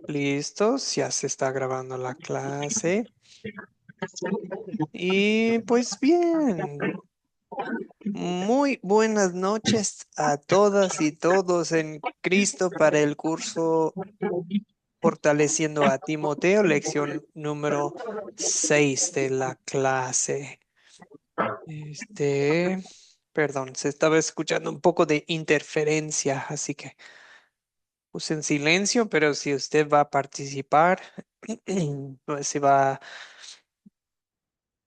Listos, ya se está grabando la clase. Y pues bien, muy buenas noches a todas y todos en Cristo para el curso Fortaleciendo a Timoteo, lección número 6 de la clase. Perdón, se estaba escuchando un poco de interferencia, así que puse en silencio, pero si usted va a participar, pues si va a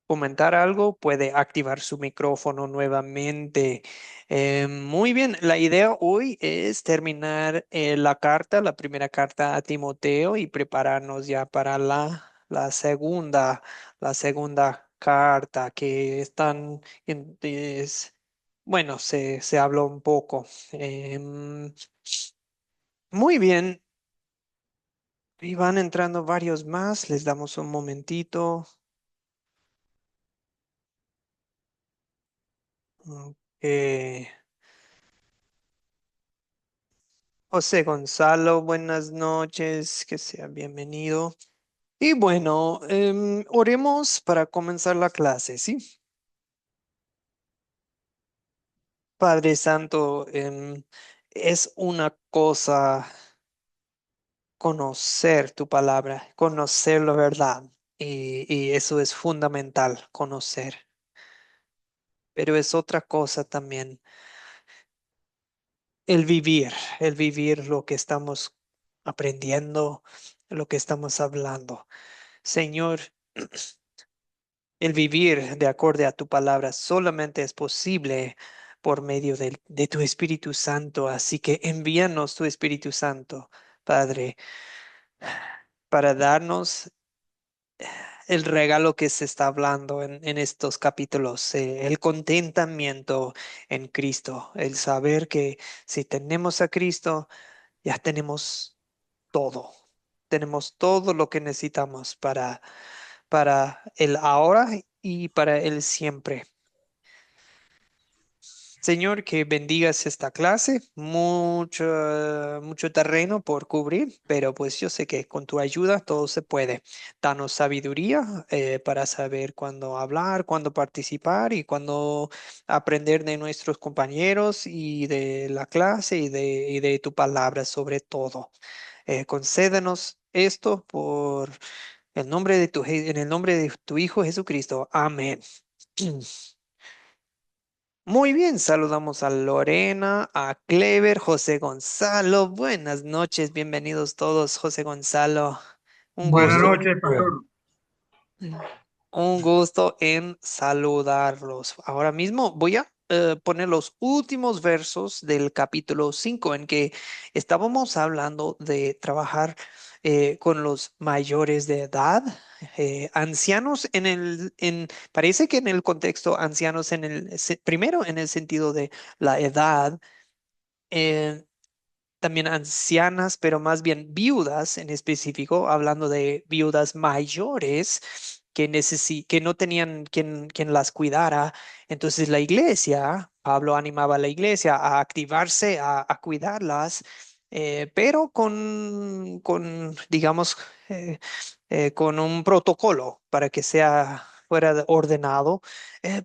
comentar algo, puede activar su micrófono nuevamente. Muy bien, la idea hoy es terminar la primera carta a Timoteo y prepararnos ya para la segunda carta que están, bueno, se habló un poco. Muy bien, y van entrando varios más, les damos un momentito. Ok. José Gonzalo, buenas noches, que sea bienvenido. Y bueno, oremos para comenzar la clase, ¿sí? Padre Santo, es una cosa conocer tu palabra, conocer la verdad, y eso es fundamental, conocer. Pero es otra cosa también el vivir, el vivir lo que estamos aprendiendo, lo que estamos hablando. Señor, el vivir de acorde a tu palabra solamente es posible por medio de tu Espíritu Santo. Así que envíanos tu Espíritu Santo, Padre, para darnos el regalo que se está hablando en estos capítulos, el contentamiento en Cristo, el saber que si tenemos a Cristo, ya todo. Tenemos todo lo que necesitamos para el ahora y para el siempre. Señor, que bendigas esta clase, mucho terreno por cubrir, pero pues yo sé que con tu ayuda todo se puede. Danos sabiduría para saber cuándo hablar, cuándo participar y cuándo aprender de nuestros compañeros y de la clase y de tu palabra sobre todo. Concédenos esto por el nombre de en el nombre de tu Hijo Jesucristo. Amén. Muy bien, saludamos a Lorena, a Clever, José Gonzalo. Buenas noches, bienvenidos todos, José Gonzalo. Un Buenas gusto. noches, pastor. Un gusto en saludarlos. Ahora mismo voy a poner los últimos versos del capítulo 5 en que estábamos hablando de trabajar con los mayores de edad, ancianos parece que en el contexto ancianos primero en el sentido de la edad, eh, también ancianas, pero más bien viudas en específico, hablando de viudas mayores que no tenían quien las cuidara. Entonces la iglesia, Pablo animaba a la iglesia a activarse, a cuidarlas, pero digamos, con un protocolo para que fuera ordenado,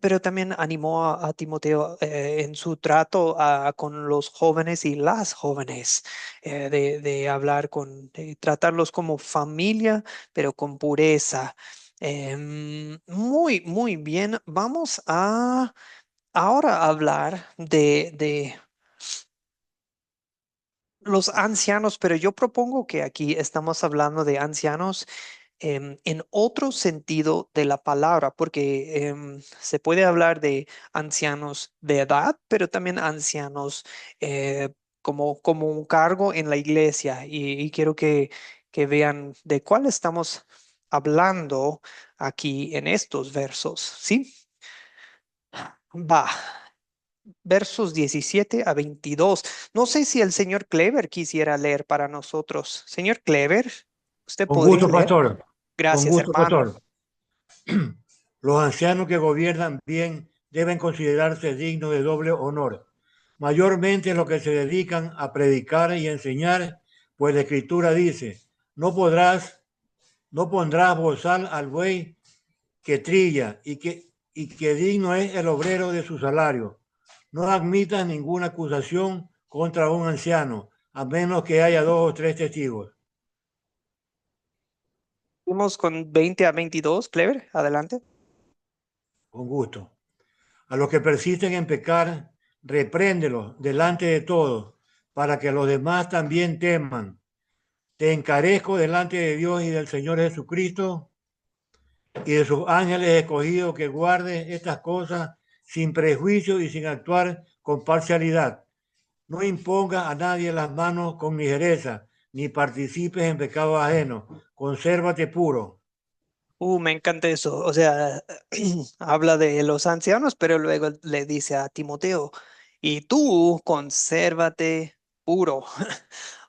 pero también animó a Timoteo en su trato con los jóvenes y las jóvenes, de hablar de tratarlos como familia, pero con pureza. Muy bien. Vamos a ahora hablar de los ancianos, pero yo propongo que aquí estamos hablando de ancianos en otro sentido de la palabra, porque se puede hablar de ancianos de edad, pero también ancianos como un cargo en la iglesia. Y quiero que vean de cuál estamos hablando aquí en estos versos, ¿sí? Va. Versos 17 a 22. No sé si el señor Clever quisiera leer para nosotros. Señor Clever, ¿usted Con podría gusto, leer? pastor. Con Gracias, gusto, hermano. pastor. Los ancianos que gobiernan bien deben considerarse dignos de doble honor. mayormente los que se dedican a predicar y enseñar, pues la Escritura dice, no podrás, no pondrás bozal al buey que trilla y que digno es el obrero de su salario. No admitas ninguna acusación contra un anciano, a menos que haya dos o tres testigos. Vamos con 20 a 22, Clever, adelante. Con gusto. A los que persisten en pecar, repréndelos delante de todos, para que los demás también teman. Te encarezco delante de Dios y del Señor Jesucristo y de sus ángeles escogidos que guardes estas cosas sin prejuicio y sin actuar con parcialidad. No impongas a nadie las manos con ligereza, ni participes en pecados ajenos. Consérvate puro. Me encanta eso. O sea, habla de los ancianos, pero luego le dice a Timoteo, y tú consérvate puro.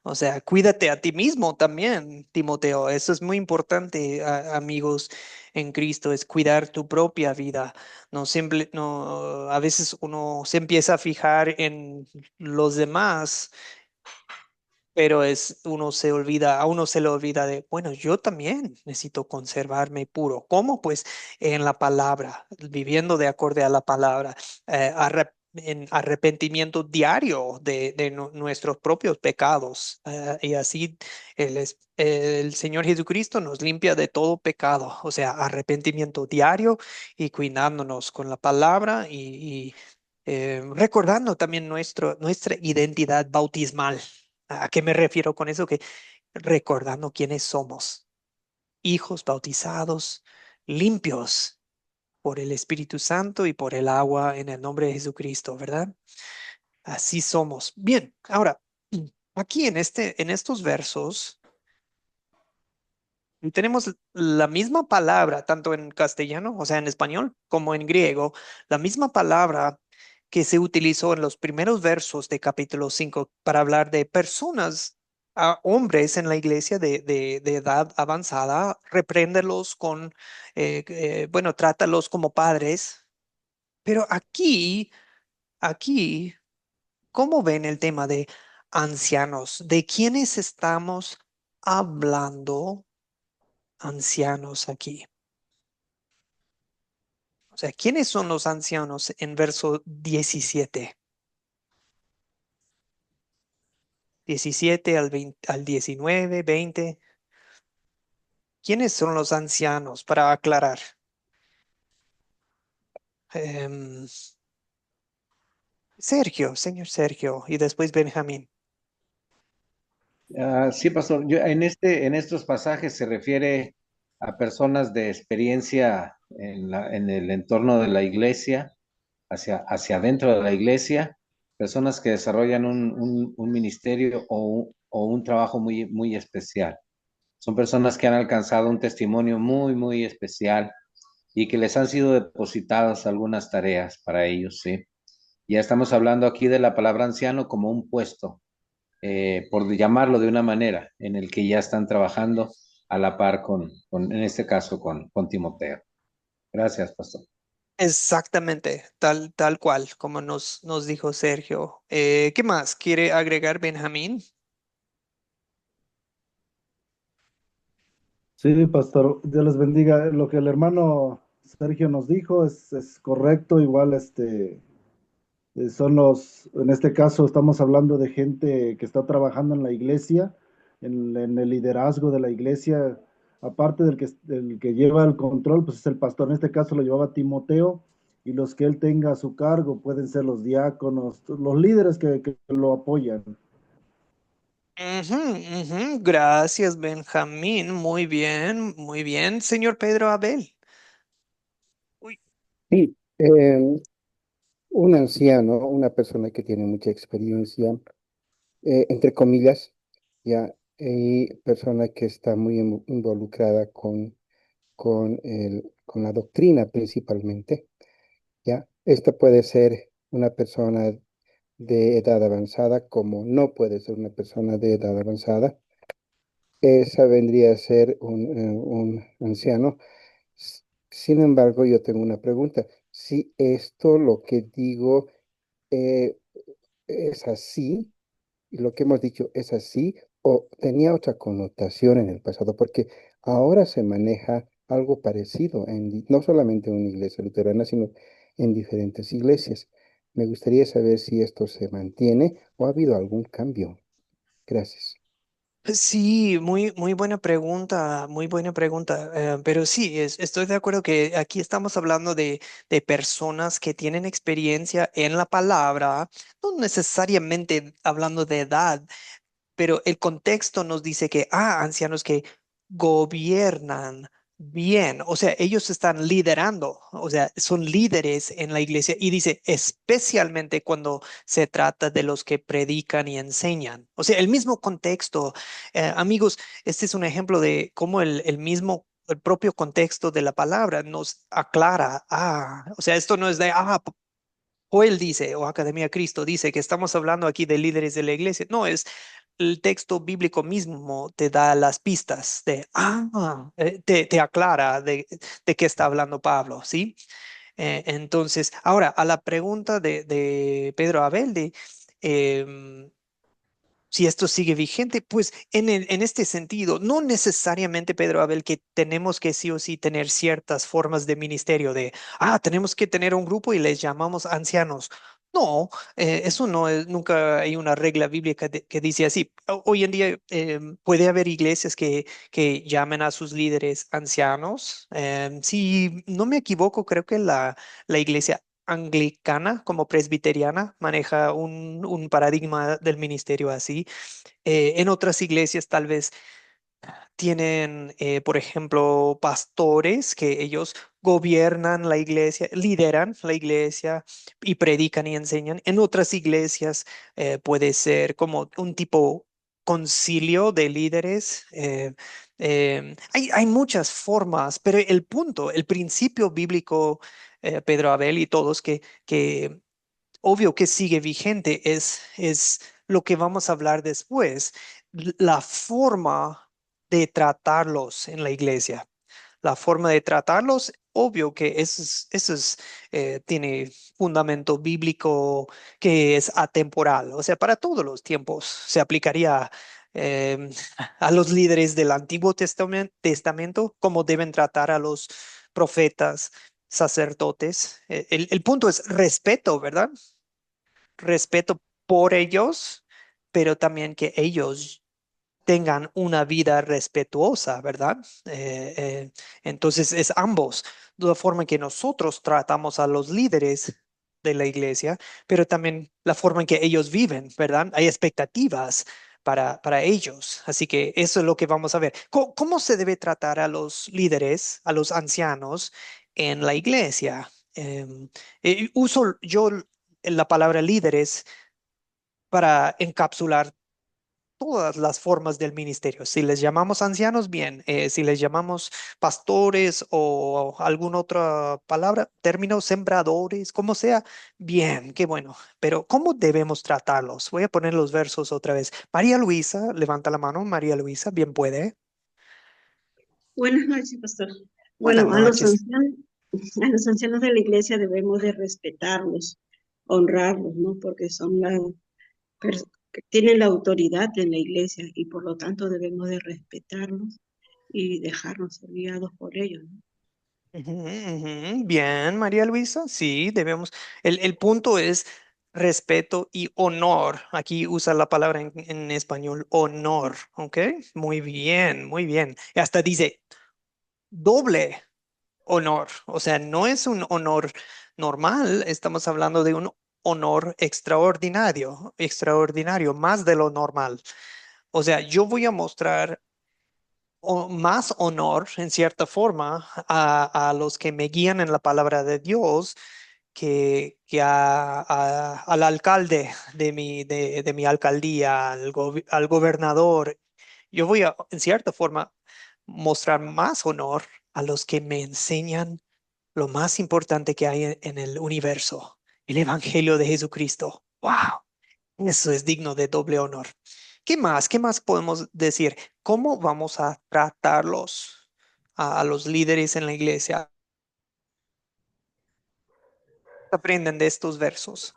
O sea, cuídate a ti mismo también, Timoteo. Eso es muy importante, amigos en Cristo, es cuidar tu propia vida. No siempre, no, a veces uno se empieza a fijar en los demás, pero uno se olvida, a uno se le olvida de, bueno, yo también necesito conservarme puro. ¿Cómo? Pues en la palabra, viviendo de acorde a la palabra, en arrepentimiento diario de nuestros propios pecados. Y así el Señor Jesucristo nos limpia de todo pecado, o sea, arrepentimiento diario y cuidándonos con la palabra y recordando también nuestra identidad bautismal. ¿A qué me refiero con eso? Que recordando quiénes somos, hijos bautizados, limpios por el Espíritu Santo y por el agua en el nombre de Jesucristo, ¿verdad? Así somos. Bien, ahora, aquí en estos versos, tenemos la misma palabra, tanto en castellano, o sea, en español, como en griego, la misma palabra que se utilizó en los primeros versos de capítulo 5 para hablar de personas, hombres en la iglesia de edad avanzada, repréndelos bueno, trátalos como padres. Pero aquí, ¿cómo ven el tema de ancianos? ¿De quiénes estamos hablando ancianos aquí? O sea, ¿quiénes son los ancianos en verso 17? 17 al 20, al 19, 20. ¿Quiénes son los ancianos? Para aclarar. Em, Sergio, señor Sergio, y después Benjamín. Sí, pastor. En estos pasajes se refiere a personas de experiencia en el entorno de la iglesia, hacia adentro de la iglesia, personas que desarrollan un ministerio o un trabajo muy, muy especial. Son personas que han alcanzado un testimonio muy, muy especial y que les han sido depositadas algunas tareas para ellos, ¿sí? Ya estamos hablando aquí de la palabra anciano como un puesto, por llamarlo de una manera, en el que ya están trabajando a la par en este caso, con Timoteo. Gracias, pastor. Exactamente, tal cual, como nos dijo Sergio. ¿Qué más quiere agregar Benjamín? Sí, pastor, Dios les bendiga. Lo que el hermano Sergio nos dijo es correcto. Igual, son en este caso estamos hablando de gente que está trabajando en la iglesia, en el liderazgo de la iglesia. Aparte del que lleva el control, pues es el pastor. En este caso lo llevaba Timoteo, y los que él tenga a su cargo pueden ser los diáconos, los líderes que lo apoyan. Ujú, ujú. Gracias, Benjamín. Muy bien, señor Pedro Abel. Uy. Sí, un anciano, una persona que tiene mucha experiencia, entre comillas, ya, y persona que está muy involucrada con la doctrina principalmente, ya. Esta puede ser una persona de edad avanzada, como no puede ser una persona de edad avanzada. Esa vendría a ser un anciano. Sin embargo, yo tengo una pregunta. Si esto, lo que digo, eh, es así, y lo que hemos dicho es así, o tenía otra connotación en el pasado, porque ahora se maneja algo parecido, no solamente en una iglesia luterana, sino en diferentes iglesias. Me gustaría saber si esto se mantiene o ha habido algún cambio. Gracias. Sí, muy buena pregunta, muy buena pregunta. Pero sí, estoy de acuerdo que aquí estamos hablando de personas que tienen experiencia en la palabra, no necesariamente hablando de edad, pero el contexto nos dice que, ancianos que gobiernan bien, o sea, ellos están liderando, o sea, son líderes en la iglesia y dice, especialmente cuando se trata de los que predican y enseñan. O sea, el mismo contexto, amigos, este es un ejemplo de cómo el propio contexto de la palabra nos aclara, o sea, esto no es de, Joel dice, o Academia Cristo dice que estamos hablando aquí de líderes de la iglesia. No, es el texto bíblico mismo te da las pistas de, te aclara de qué está hablando Pablo, ¿sí? Entonces, ahora, a la pregunta de Pedro Abel em, si esto sigue vigente, pues en este sentido, no necesariamente, Pedro Abel, que tenemos que sí o sí tener ciertas formas de ministerio de, tenemos que tener un grupo y les llamamos ancianos. No, eso no es, nunca hay una regla bíblica que dice así. Hoy en día puede haber iglesias que llamen a sus líderes ancianos. Si no me equivoco, creo que la iglesia anglicana como presbiteriana maneja un paradigma del ministerio así. En otras iglesias tal vez tienen, por ejemplo, pastores que ellos gobiernan la iglesia, lideran la iglesia y predican y enseñan. En otras iglesias puede ser como un tipo concilio de líderes. Hay muchas formas, pero el punto, el principio bíblico, Pedro Abel y todos que obvio que sigue vigente es lo que vamos a hablar después, la forma de tratarlos en la iglesia. La forma de tratarlos, obvio que tiene fundamento bíblico que es atemporal, o sea, para todos los tiempos se aplicaría eh, a los líderes del Antiguo Testamento, cómo deben tratar a los profetas, sacerdotes. El punto es respeto, ¿verdad? Respeto por ellos, pero también que ellos tengan una vida respetuosa, ¿verdad? Entonces es ambos, de la forma en que nosotros tratamos a los líderes de la iglesia, pero también la forma en que ellos viven, ¿verdad? Hay expectativas para ellos. Así que eso es lo que vamos a ver. ¿Cómo se debe tratar a los líderes, a los ancianos en la iglesia? Uso yo la palabra líderes para encapsular todas las formas del ministerio. Si les llamamos ancianos, bien. Si les llamamos pastores o alguna otra palabra, términos sembradores, como sea, bien, qué bueno. Pero ¿cómo debemos tratarlos? Voy a poner los versos otra vez. María Luisa, levanta la mano. María Luisa, bien puede. Buenas noches, pastor. Buenas Bueno, noches. a los ancianos de la iglesia debemos de respetarlos, honrarlos, ¿no? Porque son que tienen la autoridad en la iglesia y por lo tanto debemos de respetarlos y dejarnos ser guiados por ellos, ¿no? Ujú, ujú. Bien, María Luisa, sí, debemos. El punto es respeto y honor. Aquí usa la palabra en español, honor, ¿ok? Muy bien, muy bien. Y hasta dice doble honor, o sea, no es un honor normal, estamos hablando de un honor extraordinario, extraordinario, más de lo normal. O sea, yo voy a mostrar más honor, en cierta forma, a los que me guían en la palabra de Dios que al alcalde de mi alcaldía, al gobernador. Yo voy a, en cierta forma, mostrar más honor a los que me enseñan lo más importante que hay en el universo, el Evangelio de Jesucristo. ¡Wow! Eso es digno de doble honor. ¿Qué más? ¿Qué más podemos decir? ¿Cómo vamos a tratarlos a los líderes en la iglesia? Aprenden de estos versos.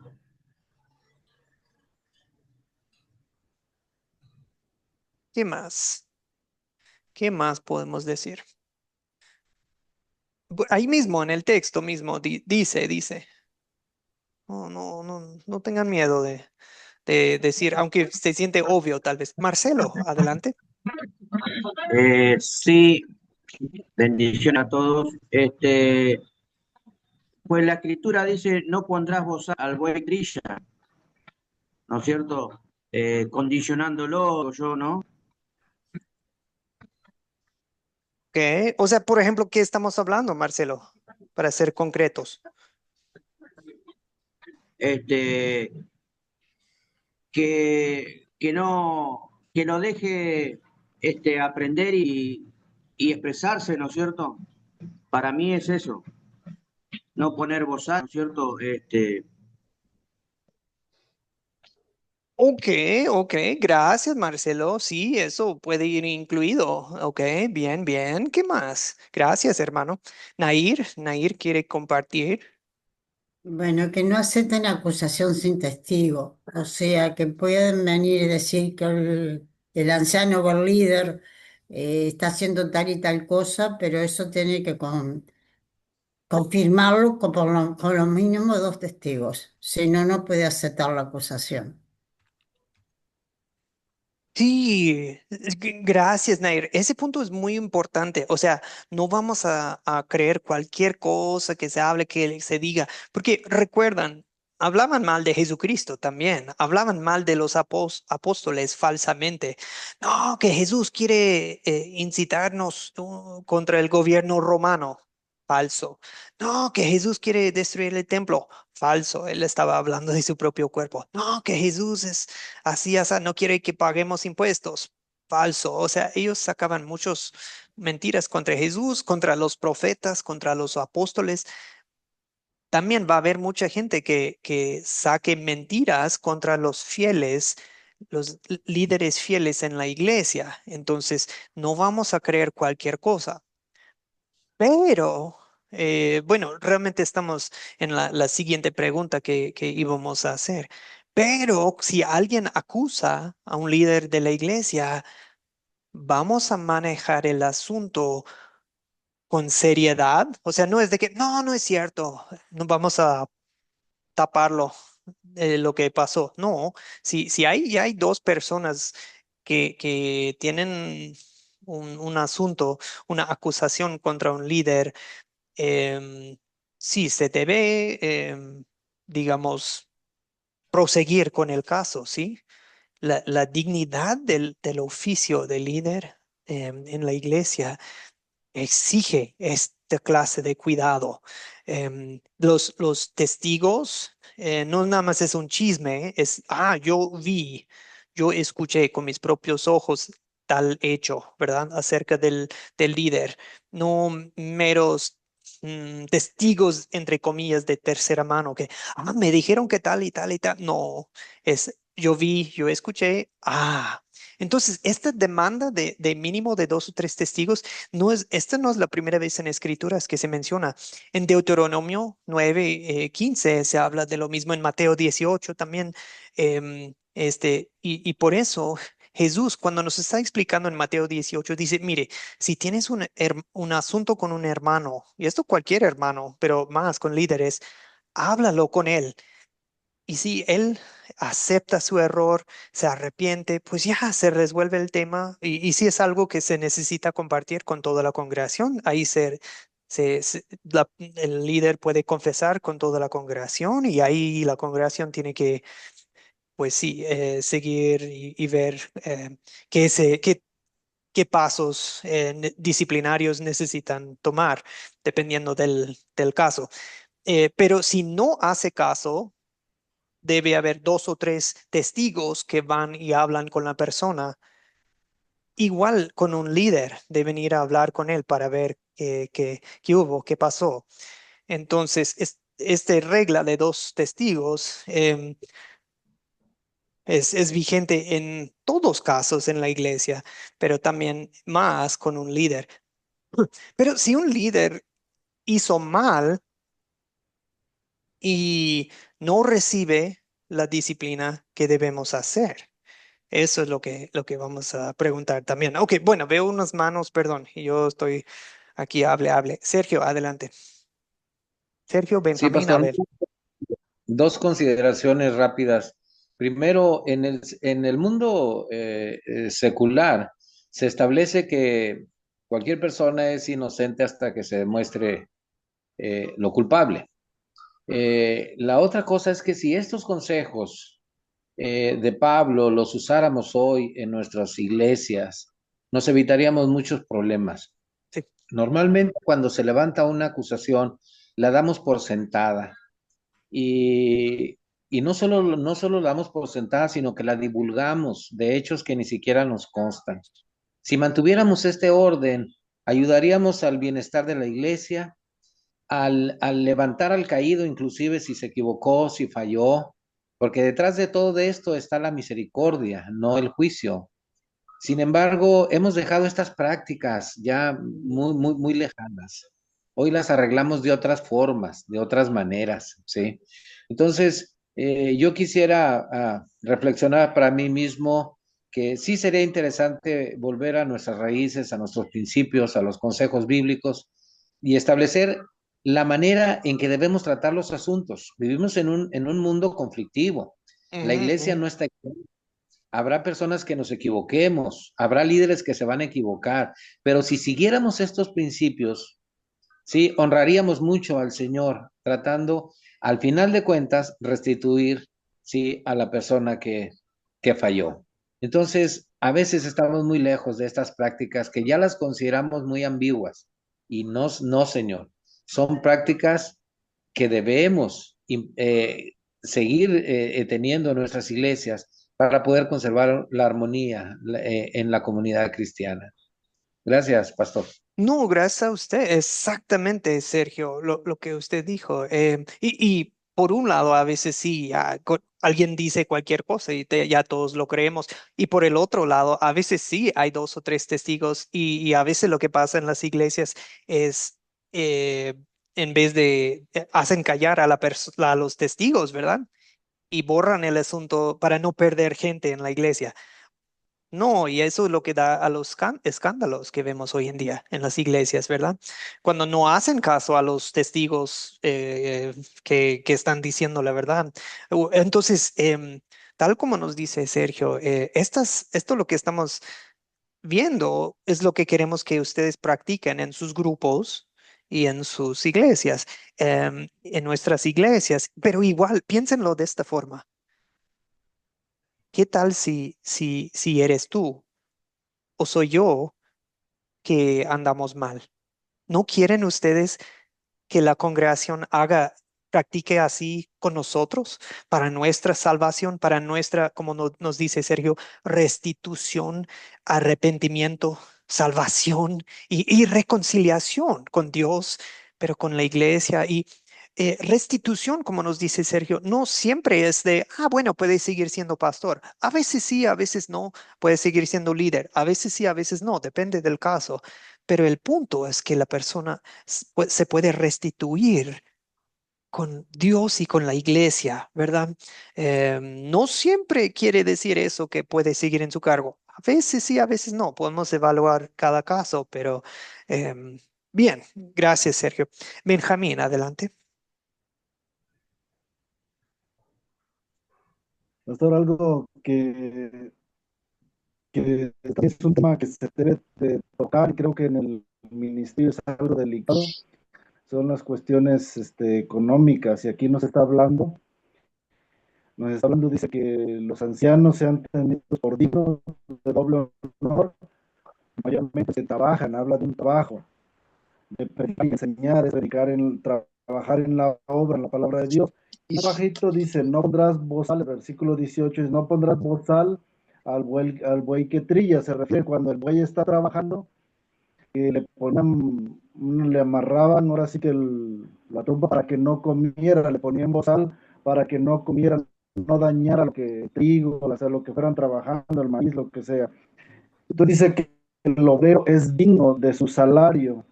¿Qué más? ¿Qué más podemos decir? Ahí mismo, en el texto mismo, dice. No, no, no, no tengan miedo de decir, aunque se siente obvio tal vez. Marcelo, adelante. Sí, bendición a todos. Pues la escritura dice, no pondrás vos al buey trilla, ¿no es cierto? Condicionándolo, yo, ¿no? ¿Qué? O sea, por ejemplo, ¿qué estamos hablando, Marcelo? Para ser concretos. Este, que no deje aprender y expresarse, ¿no es cierto? Para mí es eso, no poner bozal, ¿no es cierto? Ok, ok, gracias, Marcelo. Sí, eso puede ir incluido. Ok, bien, bien. ¿Qué más? Gracias, hermano. Nair quiere compartir. Bueno, que no acepten acusación sin testigo, o sea, que pueden venir y decir que el anciano o el líder está haciendo tal y tal cosa, pero eso tiene que confirmarlo con lo mínimo dos testigos, si no, no puede aceptar la acusación. Sí, gracias, Nair. Ese punto es muy importante. O sea, no vamos a creer cualquier cosa que se hable, que se diga, porque recuerdan, hablaban mal de Jesucristo también, hablaban mal de los apóstoles falsamente. No, que Jesús quiere incitarnos contra el gobierno romano. Falso. No, que Jesús quiere destruir el templo. Falso. Él estaba hablando de su propio cuerpo. No, que Jesús es así, así, no quiere que paguemos impuestos. Falso. O sea, ellos sacaban muchas mentiras contra Jesús, contra los profetas, contra los apóstoles. También va a haber mucha gente que saque mentiras contra los fieles, los líderes fieles en la iglesia. Entonces, no vamos a creer cualquier cosa. Pero, bueno, realmente estamos en la siguiente pregunta que íbamos a hacer. Pero si alguien acusa a un líder de la iglesia, vamos a manejar el asunto con seriedad. O sea, no es de que, no, no es cierto, no vamos a taparlo lo que pasó. No, si hay dos personas que tienen un asunto, una acusación contra un líder, sí, se debe, digamos, proseguir con el caso, ¿sí? La dignidad del oficio de líder en la iglesia exige esta clase de cuidado. Los testigos no nada más es un chisme, es, yo vi, yo escuché con mis propios ojos tal hecho, ¿verdad? Acerca del líder, no meros testigos, entre comillas, de tercera mano, que, me dijeron que tal y tal y tal. No, es, yo vi, yo escuché, Entonces, esta demanda de mínimo de dos o tres testigos esta no es la primera vez en Escrituras que se menciona. En Deuteronomio 9, 15 se habla de lo mismo, en Mateo 18 también. Y por eso Jesús, cuando nos está explicando en Mateo 18, dice, mire, si tienes un asunto con un hermano, y esto cualquier hermano, pero más con líderes, háblalo con él. Y si él acepta su error, se arrepiente, pues ya se resuelve el tema. Y si es algo que se necesita compartir con toda la congregación, ahí el líder puede confesar con toda la congregación y ahí la congregación tiene que, pues sí, seguir y ver qué pasos disciplinarios necesitan tomar, dependiendo del caso. Pero si no hace caso, debe haber dos o tres testigos que van y hablan con la persona. Igual con un líder, deben ir a hablar con él para ver qué hubo, qué pasó. Entonces, esta regla de dos testigos es vigente en todos casos en la iglesia, pero también más con un líder. Pero si un líder hizo mal y no recibe la disciplina que debemos hacer, Eso es lo que vamos a preguntar también. Ok, bueno, veo unas manos, perdón, y yo estoy aquí, hable. Sergio, adelante. Sergio, Sí, Benjamín, a pastor, ver. dos consideraciones rápidas. Primero, en el mundo secular se establece que cualquier persona es inocente hasta que se demuestre lo culpable. La otra cosa es que si estos consejos de Pablo los usáramos hoy en nuestras iglesias, nos evitaríamos muchos problemas. Sí. Normalmente cuando se levanta una acusación, la damos por sentada y, y no solo la damos por sentada, sino que la divulgamos de hechos que ni siquiera nos constan. Si mantuviéramos este orden, ayudaríamos al bienestar de la iglesia, al levantar al caído, inclusive si se equivocó, si falló, porque detrás de todo esto está la misericordia, no el juicio. Sin embargo, hemos dejado estas prácticas ya muy lejanas. Hoy las arreglamos de otras formas, de otras maneras, ¿sí? Entonces, yo quisiera reflexionar para mí mismo que sí sería interesante volver a nuestras raíces, a nuestros principios, a los consejos bíblicos y establecer la manera en que debemos tratar los asuntos. Vivimos en un mundo conflictivo. La Ujú, iglesia ujú. no está. Habrá personas que nos equivoquemos, habrá líderes que se van a equivocar, pero si siguiéramos estos principios, sí, honraríamos mucho al Señor, tratando, al final de cuentas, restituir, sí, a la persona que falló. Entonces, a veces estamos muy lejos de estas prácticas que ya las consideramos muy ambiguas y no, Señor, son prácticas que debemos seguir teniendo en nuestras iglesias para poder conservar la armonía en la comunidad cristiana. Gracias, pastor. No, gracias a usted. Exactamente, Sergio, lo que usted dijo. Y por un lado, a veces sí, alguien dice cualquier cosa y ya todos lo creemos. Y por el otro lado, a veces sí hay dos o tres testigos y a veces lo que pasa en las iglesias es, eh, en vez de, hacen callar a a los testigos, ¿verdad? Y borran el asunto para no perder gente en la iglesia. No, y eso es lo que da a los escándalos que vemos hoy en día en las iglesias, ¿verdad? Cuando no hacen caso a los testigos que están diciendo la verdad. Entonces, tal como nos dice Sergio, esto lo que estamos viendo es lo que queremos que ustedes practiquen en sus grupos y en sus iglesias, en nuestras iglesias, pero igual, piénsenlo de esta forma. ¿Qué tal si eres tú o soy yo que andamos mal? ¿No quieren ustedes que la congregación practique así con nosotros para nuestra salvación, para nuestra, como nos dice Sergio, restitución, arrepentimiento, salvación y reconciliación con Dios, pero con la iglesia y restitución, como nos dice Sergio, no siempre es de, bueno, puede seguir siendo pastor. A veces sí, a veces no, puede seguir siendo líder. A veces sí, a veces no, depende del caso. Pero el punto es que la persona se puede restituir con Dios y con la iglesia, ¿verdad? No siempre quiere decir eso que puede seguir en su cargo. A veces sí, a veces no. Podemos evaluar cada caso, pero bien, gracias, Sergio. Benjamín, adelante. Pastor, algo que es un tema que se debe de tocar, creo que en el ministerio es algo delicado, son las cuestiones económicas, y aquí nos está hablando, dice que los ancianos sean tenidos por dignos de doble honor, mayormente se trabajan, habla de un trabajo, de predicar y enseñar, es predicar trabajar en la obra, en la palabra de Dios. Y bajito dice, no pondrás bozal, el versículo 18 dice, no pondrás bozal al buey que trilla, se refiere cuando el buey está trabajando, que le ponían, le amarraban, ahora sí que la trompa para que no comiera, le ponían bozal para que no comiera, no dañara lo que trigo, o sea, lo que fueran trabajando, el maíz, lo que sea. Entonces dice que el obrero es digno de su salario.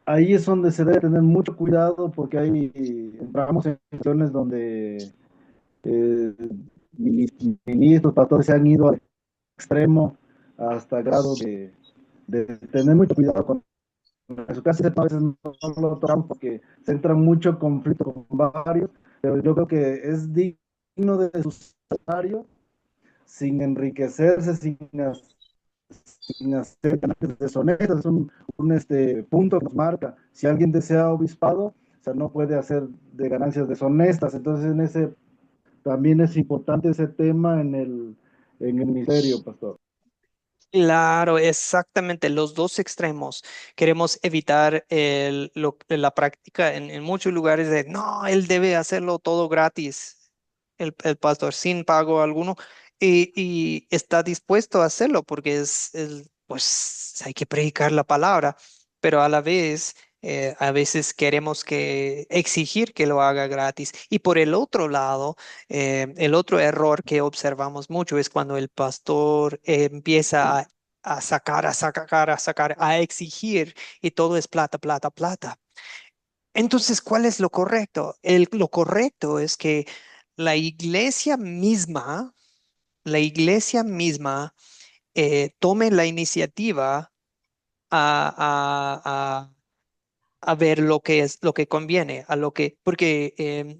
Ahí es donde se debe tener mucho cuidado porque ahí entramos en situaciones donde eh, ministros, pastores se han ido al extremo hasta grado de tener mucho cuidado con eso. Casi a veces no lo tocan porque se entra mucho en conflicto con varios, pero yo creo que es digno de su salario sin enriquecerse, sin hacer ganancias deshonestas. Es un punto que nos marca. Si alguien desea obispado, o sea, no puede hacer de ganancias deshonestas. Entonces, en ese también es importante ese tema en el ministerio, pastor. Claro, exactamente, los dos extremos. Queremos evitar la práctica en muchos lugares de, no, él debe hacerlo todo gratis, el pastor sin pago alguno, y está dispuesto a hacerlo porque pues hay que predicar la palabra, pero a la vez, a veces queremos exigir que lo haga gratis. Y por el otro lado, el otro error que observamos mucho es cuando el pastor empieza a sacar, a sacar, a sacar, a exigir y todo es plata, plata, plata. Entonces, ¿cuál es lo correcto? Lo correcto es que la iglesia misma, la iglesia misma tome la iniciativa a, a ver lo que es lo que conviene, porque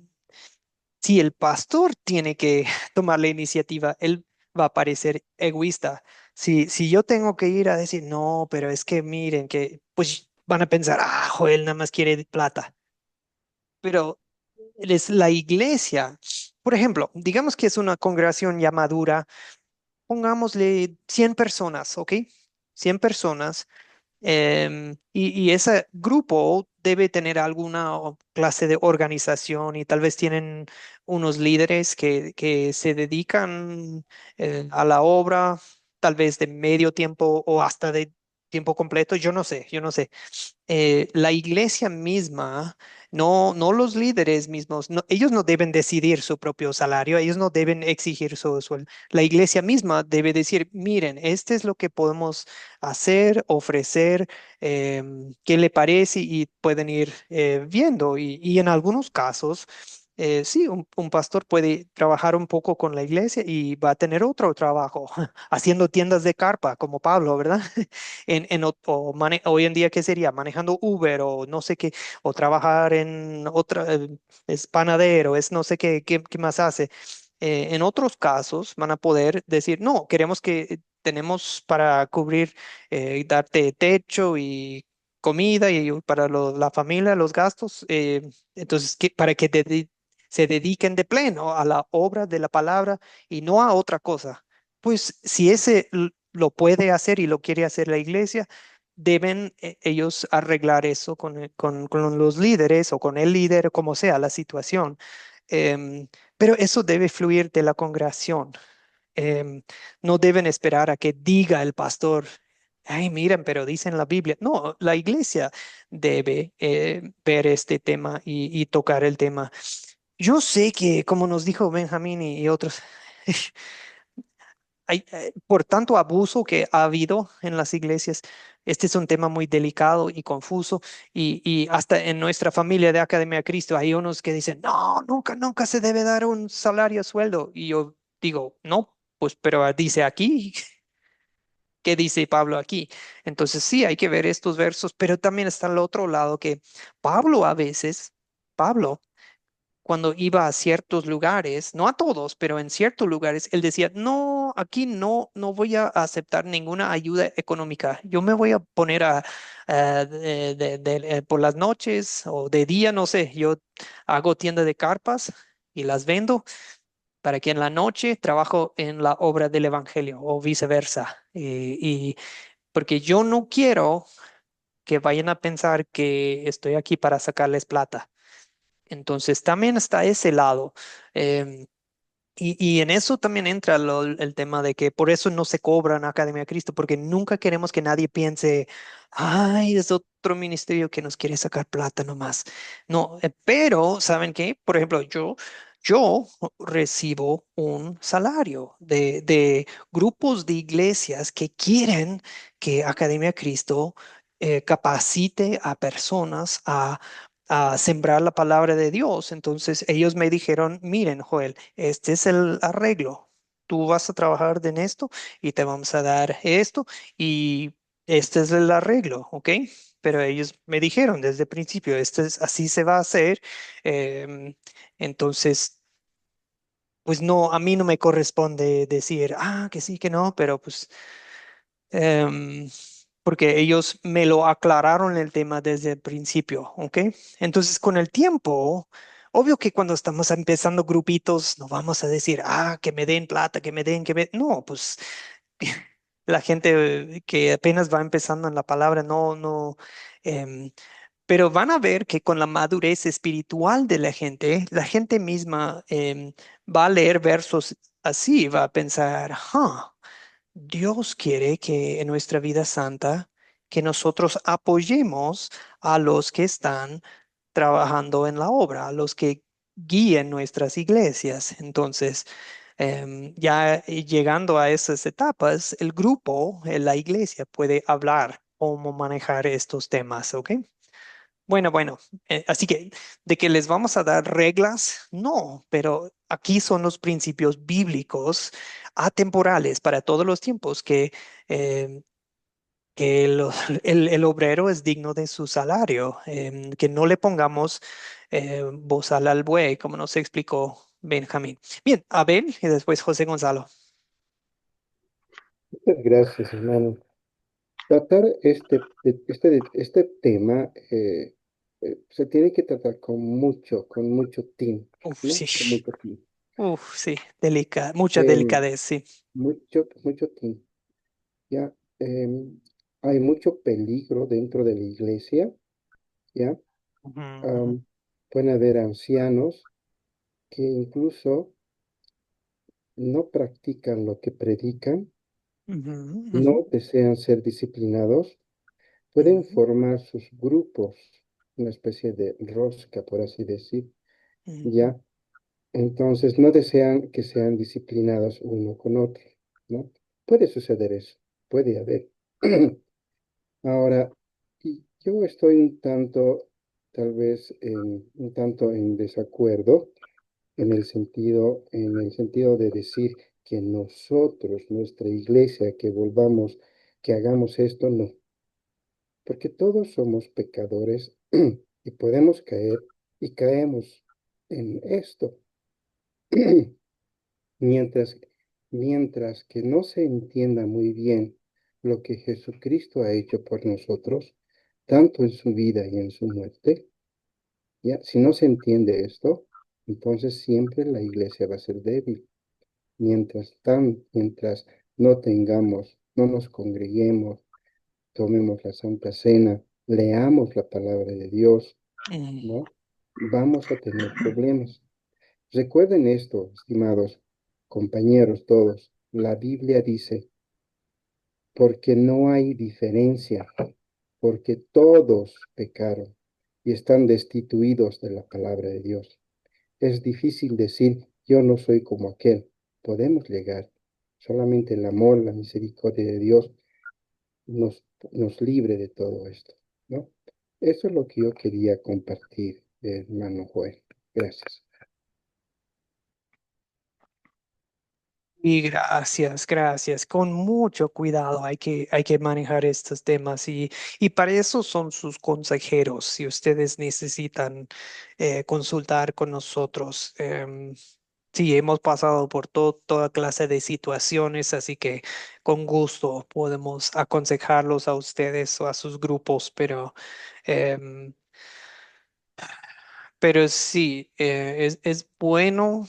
si el pastor tiene que tomar la iniciativa, él va a parecer egoísta. Si yo tengo que ir a decir, no, pero es que miren, que pues van a pensar, ah, Joel nada más quiere plata. Pero es la iglesia. Por ejemplo, digamos que es una congregación ya madura, pongámosle 100 personas, ¿ok? 100 personas. Y ese grupo debe tener alguna clase de organización y tal vez tienen unos líderes que se dedican a la obra, tal vez de medio tiempo o hasta de tiempo completo. Yo no sé. La iglesia misma, no los líderes mismos, ellos no deben decidir su propio salario, ellos no deben exigir su sueldo. La iglesia misma debe decir, miren, este es lo que podemos hacer, ofrecer, qué le parece y pueden ir viendo. Y en algunos casos, sí, un pastor puede trabajar un poco con la iglesia y va a tener otro trabajo, haciendo tiendas de carpa, como Pablo, ¿verdad? Hoy en día, ¿qué sería? Manejando Uber o no sé qué, o trabajar en otra, es panadero, es no sé qué más hace. En otros casos van a poder decir, no, queremos que tenemos para cubrir, darte techo y comida y para la familia, los gastos. Entonces, para que se dediquen de pleno a la obra de la palabra y no a otra cosa. Pues si lo puede hacer y lo quiere hacer la iglesia, deben ellos arreglar eso con los líderes o con el líder, como sea la situación. Pero eso debe fluir de la congregación. Em, no deben esperar a que diga el pastor, ay, miren, pero dice en la Biblia. No, la iglesia debe ver este tema y tocar el tema. Yo sé que, como nos dijo Benjamín y otros, por tanto abuso que ha habido en las iglesias, este es un tema muy delicado y confuso y hasta en nuestra familia de Academia de Cristo hay unos que dicen, no, nunca, nunca se debe dar un salario sueldo. Y yo digo, no, pues, pero dice aquí, ¿qué dice Pablo aquí? Entonces sí, hay que ver estos versos, pero también está el otro lado que Pablo a veces, Pablo cuando iba a ciertos lugares, no a todos, pero en ciertos lugares, él decía, no, aquí no voy a aceptar ninguna ayuda económica. Yo me voy a poner por las noches o de día, no sé, yo hago tienda de carpas y las vendo para que en la noche trabajo en la obra del evangelio o viceversa. Y porque yo no quiero que vayan a pensar que estoy aquí para sacarles plata. Entonces también está ese lado. em, y en eso también entra el tema de que por eso no se cobra en Academia de Cristo, porque nunca queremos que nadie piense, ay, es otro ministerio que nos quiere sacar plata nomás. No, pero ¿saben qué? Por ejemplo, yo recibo un salario de grupos de iglesias que quieren que Academia de Cristo capacite a personas a sembrar la palabra de Dios. Entonces ellos me dijeron, miren, Joel, este es el arreglo. Tú vas a trabajar en esto y te vamos a dar esto y este es el arreglo, ¿ok? Pero ellos me dijeron desde el principio, así se va a hacer. em, entonces, pues no, a mí no me corresponde decir, que sí, que no, pero pues em, porque ellos me lo aclararon el tema desde el principio, ¿ok? Entonces, con el tiempo, obvio que cuando estamos empezando grupitos, no vamos a decir, que me den plata, que me den, No, pues la gente que apenas va empezando en la palabra, no, no, em, pero van a ver que con la madurez espiritual de la gente misma va a leer versos así, va a pensar, Dios quiere que en nuestra vida santa, que nosotros apoyemos a los que están trabajando en la obra, a los que guíen nuestras iglesias. Entonces, ya llegando a esas etapas, el grupo, la iglesia puede hablar cómo manejar estos temas, ¿ok? Bueno, así que de que les vamos a dar reglas, no, pero aquí son los principios bíblicos atemporales para todos los tiempos eh, que el obrero es digno de su salario, que no le pongamos bozal al buey, como nos explicó Benjamín. Bien, Abel y después José Gonzalo. Muchas gracias, hermano. Tratar este tema se tiene que tratar con mucho tino, Uf, ¿no? sí, Con mucho tino. uf, sí, mucha Em, delicadez, sí. mucho tino. Ya, hay mucho peligro dentro de la iglesia, ¿ya? Ujú, ujú, Am, Pueden haber ancianos que incluso no practican lo que predican, ujú, ujú, no desean ser disciplinados, pueden ujú, formar sus grupos, una especie de rosca, por así decir, ujú, ¿ya? Entonces no desean que sean disciplinados uno con otro, ¿no? Puede suceder eso, puede haber. Ahora, y yo estoy tal vez, un tanto en desacuerdo en el sentido de decir que nosotros, nuestra iglesia, que hagamos esto, no, porque todos somos pecadores y podemos caer y caemos en esto. Mientras, mientras que no se entienda muy bien lo que Jesucristo ha hecho por nosotros, tanto en su vida y en su muerte, ya, si no se entiende esto, entonces siempre la iglesia va a ser débil. Mientras no nos congreguemos, tomemos la Santa Cena, leamos la palabra de Dios, ujú. ¿no? Vamos a tener problemas. Recuerden esto, estimados compañeros todos. La Biblia dice, porque no hay diferencia, porque todos pecaron y están destituidos de la palabra de Dios. Es difícil decir, yo no soy como aquel. Podemos llegar. Solamente el amor, la misericordia de Dios nos libre de todo esto, ¿no? Eso es lo que yo quería compartir, hermano Joel. Gracias. Y gracias, gracias. Con mucho cuidado hay que manejar estos temas y para eso son sus consejeros. Si ustedes necesitan consultar con nosotros, sí, hemos pasado por toda clase de situaciones, así que con gusto podemos aconsejarlos a ustedes o a sus grupos, em, pero sí, es bueno.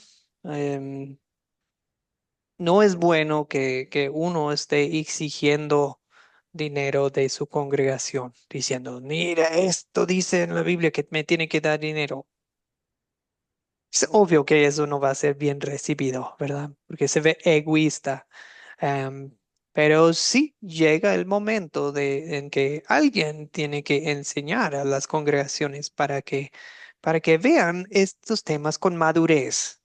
No es bueno que uno esté exigiendo dinero de su congregación, diciendo, mira, esto dice en la Biblia que me tiene que dar dinero. Es obvio que eso no va a ser bien recibido, ¿verdad? Porque se ve egoísta. Em, pero sí llega el momento en que alguien tiene que enseñar a las congregaciones para que vean estos temas con madurez.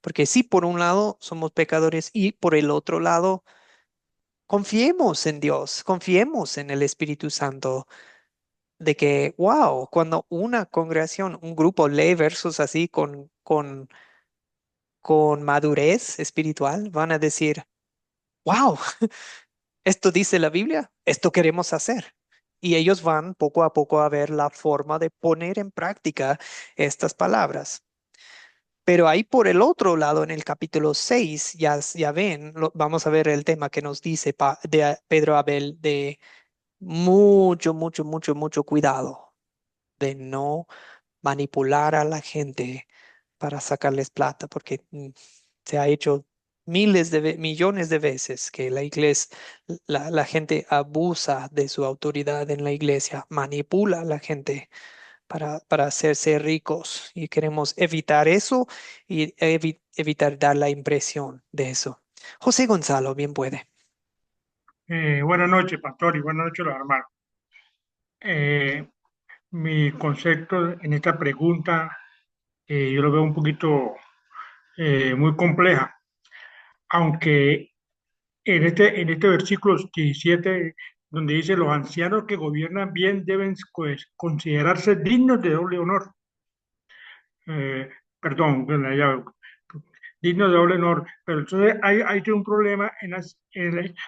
Porque sí, por un lado somos pecadores y por el otro lado confiemos en Dios, confiemos en el Espíritu Santo. de que, wow, cuando una congregación, un grupo lee versos así con madurez espiritual, van a decir, wow, esto dice la Biblia, esto queremos hacer. Y ellos van poco a poco a ver la forma de poner en práctica estas palabras. Pero ahí por el otro lado, en el capítulo 6 ya ven, vamos a ver el tema que nos dice Pedro Abel de mucho cuidado de no manipular a la gente para sacarles plata, porque se ha hecho millones de veces que la iglesia, la gente abusa de su autoridad en la iglesia, manipula a la gente para hacerse ricos y queremos evitar eso y evitar dar la impresión de eso. José Gonzalo, bien puede. Buenas noches, pastor, y buenas noches, los hermanos. Eh, Mi concepto en esta pregunta, yo lo veo un poquito muy compleja, aunque en este versículo 17, donde dice, los ancianos que gobiernan bien deben pues, considerarse dignos de doble honor. Eh, Perdón, bueno, dignos de doble honor, pero entonces hay un problema en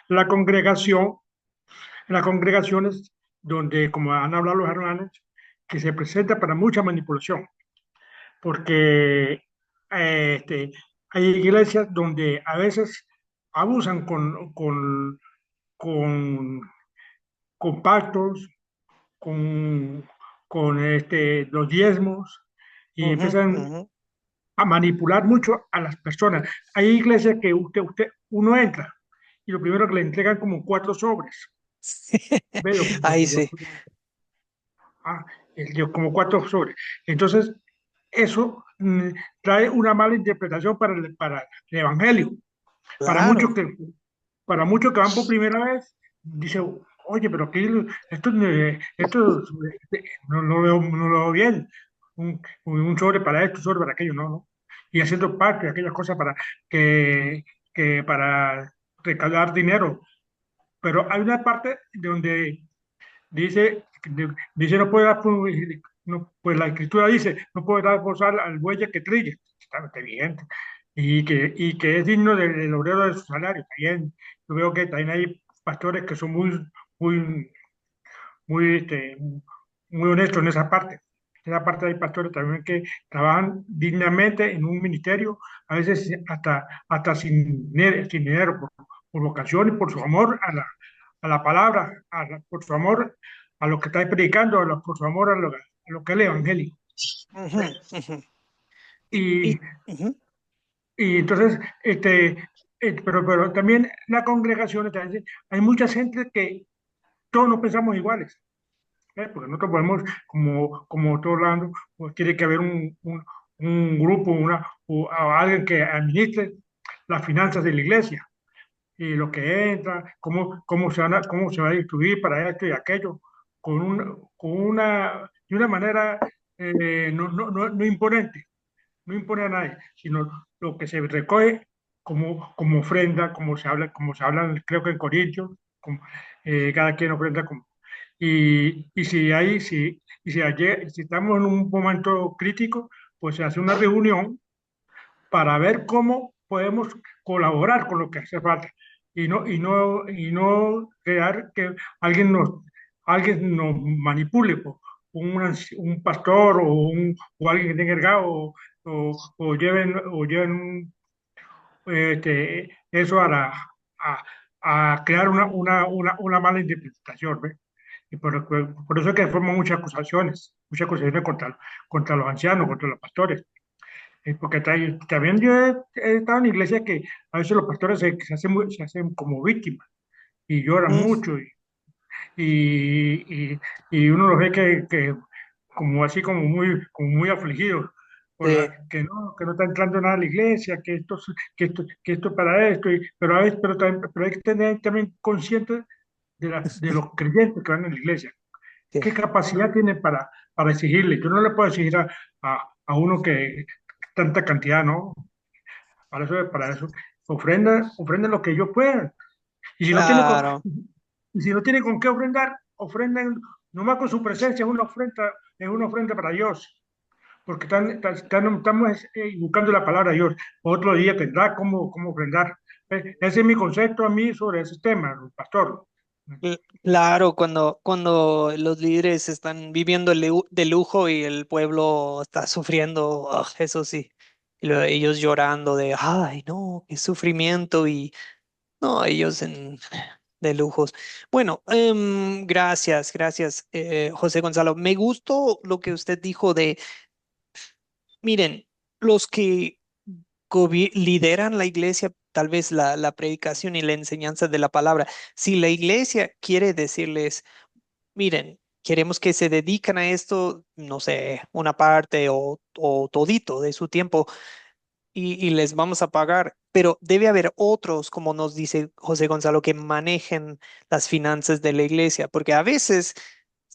la congregación, en las congregaciones donde, como han hablado los hermanos, que se presenta para mucha manipulación, porque hay iglesias donde a veces abusan con, con pactos, con, con los diezmos y Ujú, empiezan ujú. a manipular mucho a las personas. Hay iglesias que uno entra y lo primero que le entregan como 4 sobres. Veo, Ahí sí. ah, como 4 sobres. Entonces, eso trae una mala interpretación para el Evangelio. Para muchos Claro, que, para muchos que van por primera vez, dice, oye, pero aquí esto no lo veo bien. Un sobre para esto, un sobre para aquello, no, no. Y haciendo parte de aquellas cosas que, para recaudar dinero. Pero hay una parte donde dice no puede dar, no, pues la escritura dice, no puede dar posar al buey que trille, está bien, y que es digno del obrero de su salario, está bien. Yo veo que también hay pastores que son muy, muy, muy honestos en esa parte. En esa parte hay pastores también que trabajan dignamente en un ministerio, a veces hasta sin dinero, por vocación y por su amor a la palabra, por su amor a lo que está predicando, por su amor a lo que es el evangelio. ujú, ujú. Y, Ujú. y entonces, pero también la congregación, hay mucha gente que todos no pensamos iguales. Porque nosotros podemos, como todo hablando, pues tiene que haber un grupo, o alguien que administre las finanzas de la iglesia y lo que entra, cómo se va a distribuir para esto y aquello, de una manera no imponente, no impone a nadie, sino lo que se recoge como ofrenda, como se habla, creo que en Corintios, cada quien ofrenda y si estamos en un momento crítico, pues se hace una reunión para ver cómo podemos colaborar con lo que hace falta y no crear que alguien nos, alguien nos manipule, un pastor o alguien que tenga el gado o lleven eso a crear una mala interpretación, ¿ve? Y por eso es que forman muchas acusaciones contra los ancianos, contra los pastores. Porque también yo he estado en iglesias que a veces los pastores se hacen como víctimas y lloran Mm, mucho y, y- y uno los ve que como así como muy afligidos sí, que no está entrando nada a la iglesia, que esto para esto, pero a veces, pero hay que tener también consciente de los creyentes que van a la iglesia. sí. ¿Qué capacidad tiene para exigirle? Yo no le puedo exigir a uno que tanta cantidad, ¿no? Para eso, ofrenda lo que ellos puedan. Y si no tiene con, Claro. y si no tiene con qué ofrendar, ofrenden Nomás con su presencia es una ofrenda para Dios, porque estamos buscando la palabra de Dios. Otro día tendrá cómo ofrendar. Ese es mi concepto a mí sobre ese tema, pastor. Claro, cuando los líderes están viviendo de lujo y el pueblo está sufriendo, eso sí, y ellos llorando de, ay, no, qué sufrimiento y no, ellos de lujos. Bueno, gracias, José Gonzalo. Me gustó lo que usted dijo de, miren, los que lideran la iglesia, tal vez la predicación y la enseñanza de la palabra, si la iglesia quiere decirles, miren, queremos que se dedican a esto, no sé, una parte o todito de su tiempo y les vamos a pagar, pero debe haber otros, como nos dice José Gonzalo, que manejen las finanzas de la iglesia, porque a veces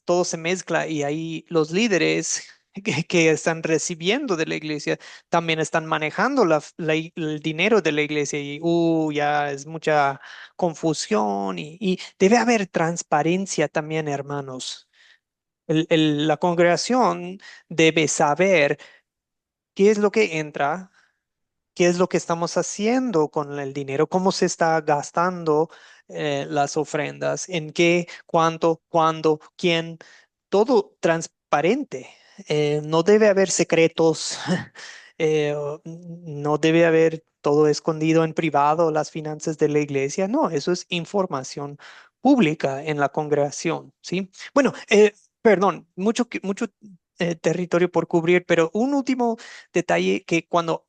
todo se mezcla y ahí los líderes que están recibiendo de la iglesia también están manejando el dinero de la iglesia y ya es mucha confusión y debe haber transparencia también, hermanos. La congregación debe saber qué es lo que entra, qué es lo que estamos haciendo con el dinero, cómo se está gastando las ofrendas, en qué, cuánto, cuándo, quién, todo transparente. No debe haber secretos, no debe haber todo escondido en privado, las finanzas de la iglesia. No, eso es información pública en la congregación, ¿sí? Bueno, perdón, mucho territorio por cubrir, pero un último detalle que cuando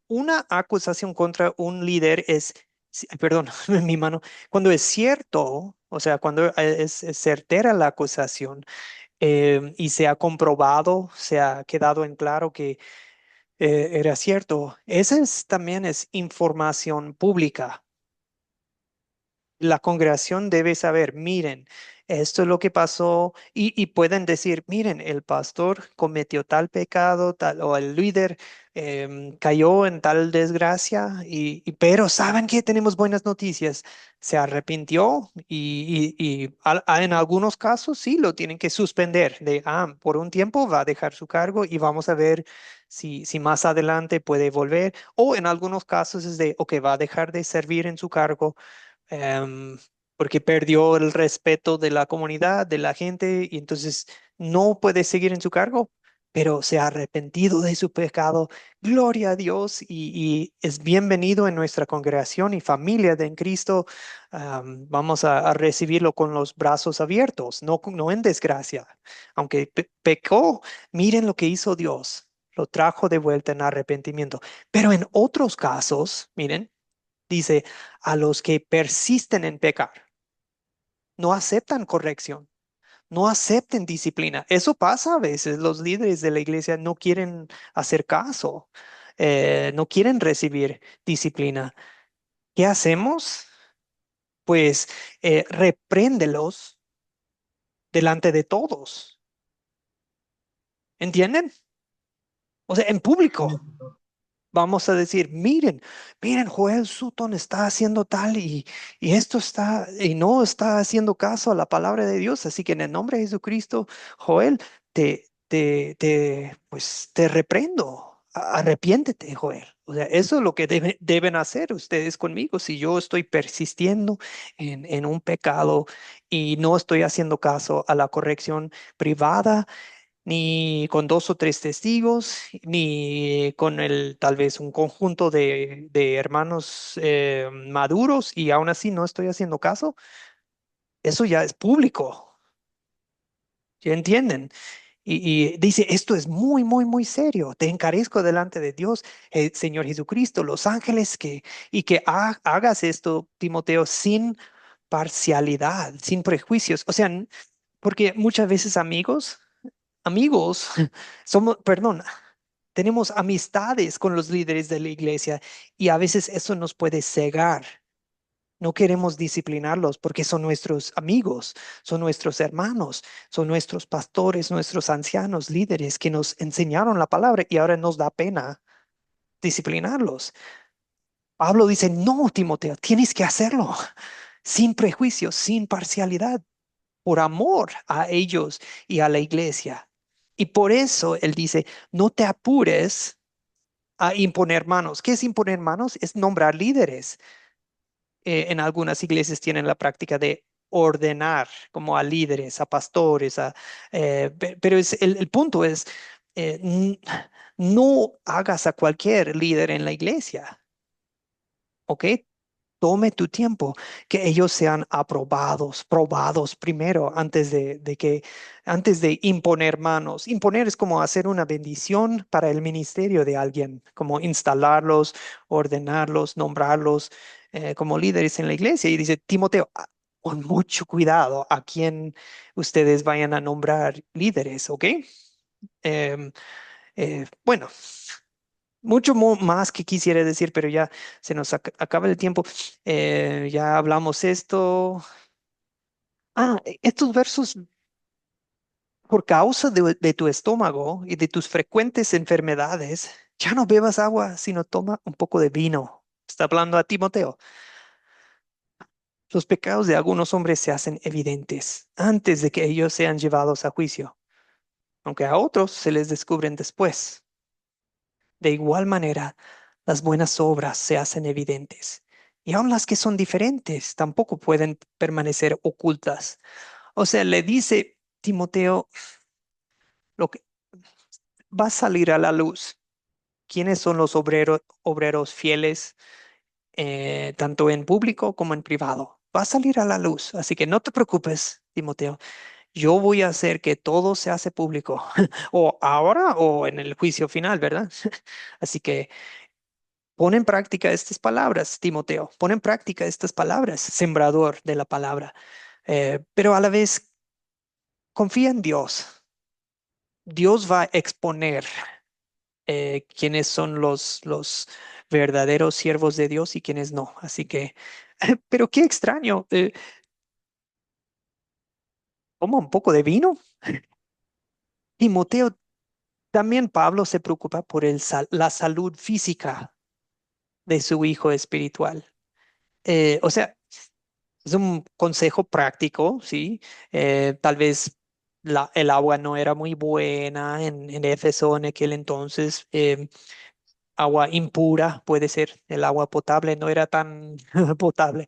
una acusación contra un líder perdón, mi mano, cuando es cierto, o sea, cuando es certera la acusación y se ha comprobado, se ha quedado en claro que era cierto, también es información pública. La congregación debe saber, miren, esto es lo que pasó y pueden decir, miren, el pastor cometió tal pecado, tal, o el líder cayó en tal desgracia, pero ¿saben que tenemos buenas noticias? Se arrepintió en algunos casos sí lo tienen que suspender por un tiempo va a dejar su cargo y vamos a ver si más adelante puede volver, o en algunos casos es de, ok, va a dejar de servir en su cargo em, porque perdió el respeto de la comunidad, de la gente, y entonces no puede seguir en su cargo, pero se ha arrepentido de su pecado. Gloria a Dios y es bienvenido en nuestra congregación y familia de en Cristo. Vamos a recibirlo con los brazos abiertos, no en desgracia. Aunque pecó, miren lo que hizo Dios. Lo trajo de vuelta en arrepentimiento. Pero en otros casos, miren, dice, a los que persisten en pecar, no aceptan corrección, no acepten disciplina. Eso pasa a veces. Los líderes de la iglesia no quieren hacer caso, no quieren recibir disciplina. ¿Qué hacemos? Pues repréndelos delante de todos. ¿Entienden? O sea, en público. Vamos a decir, miren, Joel Sutton está haciendo tal y esto está, y no está haciendo caso a la palabra de Dios. Así que en el nombre de Jesucristo, Joel, pues te reprendo. Arrepiéntete, Joel. O sea, eso es lo que deben hacer ustedes conmigo. Si yo estoy persistiendo en un pecado y no estoy haciendo caso a la corrección privada, ni con dos o tres testigos, ni con tal vez un conjunto de hermanos maduros y aún así no estoy haciendo caso, eso ya es público, ¿ya entienden? Y dice, esto es muy, muy, muy serio. Te encarezco delante de Dios, Señor Jesucristo, los ángeles, y que hagas esto, Timoteo, sin parcialidad, sin prejuicios. O sea, porque muchas veces amigos, perdón, tenemos amistades con los líderes de la iglesia y a veces eso nos puede cegar. No queremos disciplinarlos porque son nuestros amigos, son nuestros hermanos, son nuestros pastores, nuestros ancianos, líderes que nos enseñaron la palabra y ahora nos da pena disciplinarlos. Pablo dice, no, Timoteo, tienes que hacerlo sin prejuicios, sin parcialidad. por amor a ellos y a la iglesia. Y por eso él dice, no te apures a imponer manos. ¿Qué es imponer manos? Es nombrar líderes. En algunas iglesias tienen la práctica de ordenar como a líderes, a pastores, pero el punto es, no hagas a cualquier líder en la iglesia, ¿ok? Tome tu tiempo, que ellos sean aprobados, probados primero antes de imponer manos. Imponer es como hacer una bendición para el ministerio de alguien, como instalarlos, ordenarlos, nombrarlos como líderes en la iglesia. Y dice Timoteo, con mucho cuidado a quien ustedes vayan a nombrar líderes, ¿ok? Em, bueno. Mucho más que quisiera decir, pero ya se nos acaba el tiempo. Ya hablamos esto. Estos versos, por causa de tu estómago y de tus frecuentes enfermedades, ya no bebas agua, sino toma un poco de vino. Está hablando a Timoteo. Los pecados de algunos hombres se hacen evidentes antes de que ellos sean llevados a juicio, aunque a otros se les descubren después. De igual manera, las buenas obras se hacen evidentes, y aun las que son diferentes tampoco pueden permanecer ocultas. O sea, le dice Timoteo, lo que va a salir a la luz. ¿Quiénes son los obreros fieles, tanto en público como en privado? Va a salir a la luz, así que no te preocupes, Timoteo. Yo voy a hacer que todo se hace público, o ahora o en el juicio final, ¿verdad? Así que pon en práctica estas palabras, Timoteo. Pon en práctica estas palabras, sembrador de la palabra. Pero a la vez, confía en Dios. Dios va a exponer quiénes son los verdaderos siervos de Dios y quiénes no. Así que, pero qué extraño. Toma un poco de vino. Timoteo, también Pablo se preocupa por la salud física de su hijo espiritual. O sea, es un consejo práctico, ¿sí? Tal vez el agua no era muy buena en Éfeso en aquel entonces. Agua impura puede ser, el agua potable no era tan potable.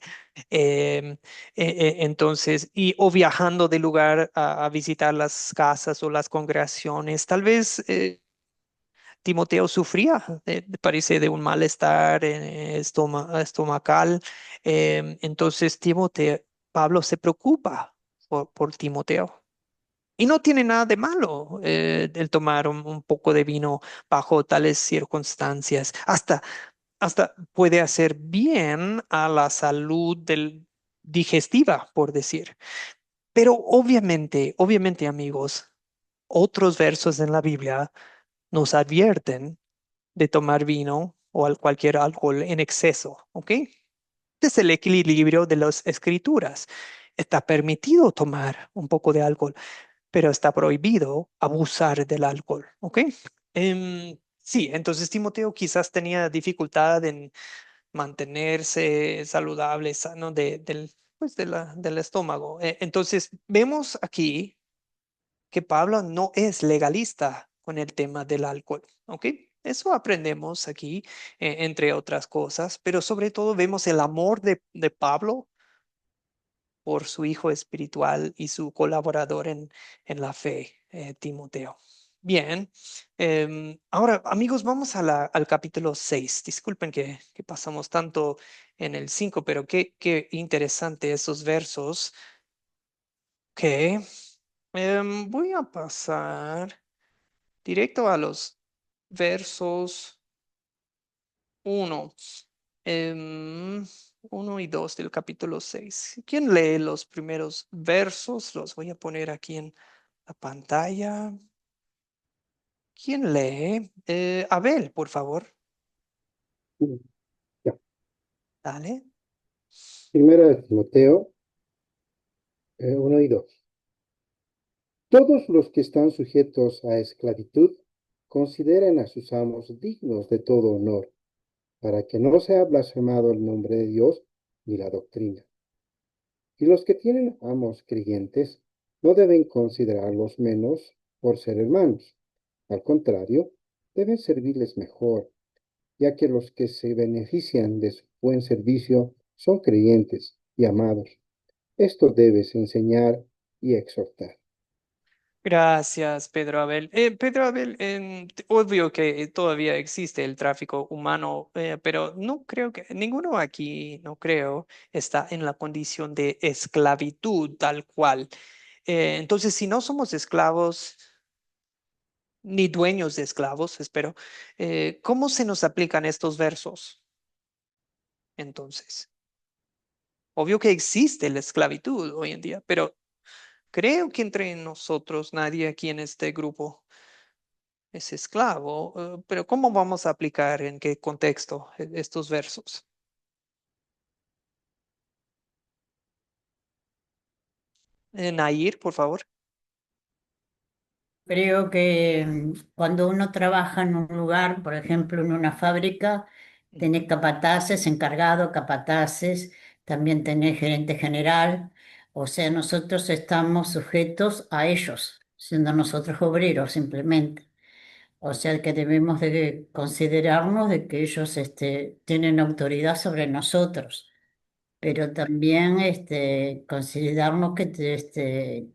Entonces, o viajando de lugar a visitar las casas o las congregaciones, tal vez Timoteo sufría, parece, de un malestar estomacal. Entonces, Pablo se preocupa por Timoteo. Y no tiene nada de malo el tomar un poco de vino bajo tales circunstancias. Hasta puede hacer bien a la salud digestiva, por decir. Pero obviamente, amigos, otros versos en la Biblia nos advierten de tomar vino o cualquier alcohol en exceso, ¿ok? Este es el equilibrio de las escrituras. Está permitido tomar un poco de alcohol, pero está prohibido abusar del alcohol, ¿ok? Sí, entonces Timoteo quizás tenía dificultad en mantenerse saludable, sano del estómago. Entonces, vemos aquí que Pablo no es legalista con el tema del alcohol, ¿ok? Eso aprendemos aquí, entre otras cosas, pero sobre todo vemos el amor de Pablo por su hijo espiritual y su colaborador en la fe, Timoteo. Bien, ahora amigos, vamos al capítulo 6. Disculpen que pasamos tanto en el 5, pero qué interesante esos versos que voy a pasar directo a los versos 1, 1 y 2 del capítulo 6. ¿Quién lee los primeros versos? Los voy a poner aquí en la pantalla. ¿Quién lee? Abel, por favor. Ya. Dale. Primera de Timoteo 1 y 2. Todos los que están sujetos a esclavitud consideren a sus amos dignos de todo honor, para que no sea blasfemado el nombre de Dios ni la doctrina. Y los que tienen amos creyentes No deben considerarlos menos por ser hermanos. Al contrario, deben servirles mejor, ya que los que se benefician de su buen servicio son creyentes y amados. Esto debes enseñar y exhortar. Gracias, Pedro Abel. Pedro Abel, obvio que todavía existe el tráfico humano, pero no creo que ninguno aquí, no creo, está en la condición de esclavitud tal cual. Entonces, si no somos esclavos ni dueños de esclavos, espero, ¿cómo se nos aplican estos versos? Entonces, obvio que existe la esclavitud hoy en día, pero creo que entre nosotros nadie aquí en este grupo es esclavo, pero ¿cómo vamos a aplicar en qué contexto estos versos? Nair, por favor. Creo que cuando uno trabaja en un lugar, por ejemplo, en una fábrica, tenés capataces, encargados, capataces, también tenés gerente general, o sea, nosotros estamos sujetos a ellos, siendo nosotros obreros simplemente. O sea que debemos de considerarnos de que ellos tienen autoridad sobre nosotros, pero también considerarnos que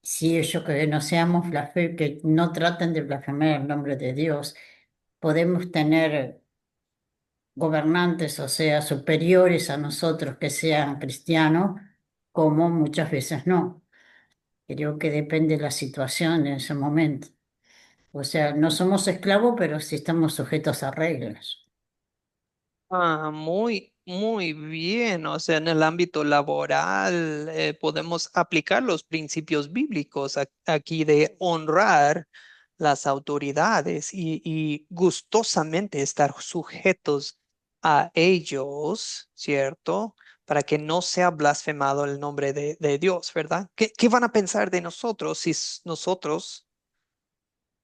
si ellos que no seamos que no traten de blasfemar el nombre de Dios, podemos tener gobernantes, o sea, superiores a nosotros que sean cristianos, como muchas veces no. Creo que depende de la situación en ese momento. O sea, no somos esclavos, pero sí estamos sujetos a reglas. Ah, muy bien. O sea, en el ámbito laboral podemos aplicar los principios bíblicos aquí de honrar las autoridades y gustosamente estar sujetos a ellos, ¿cierto? Para que no sea blasfemado el nombre de Dios, ¿verdad? ¿Qué van a pensar de nosotros si nosotros,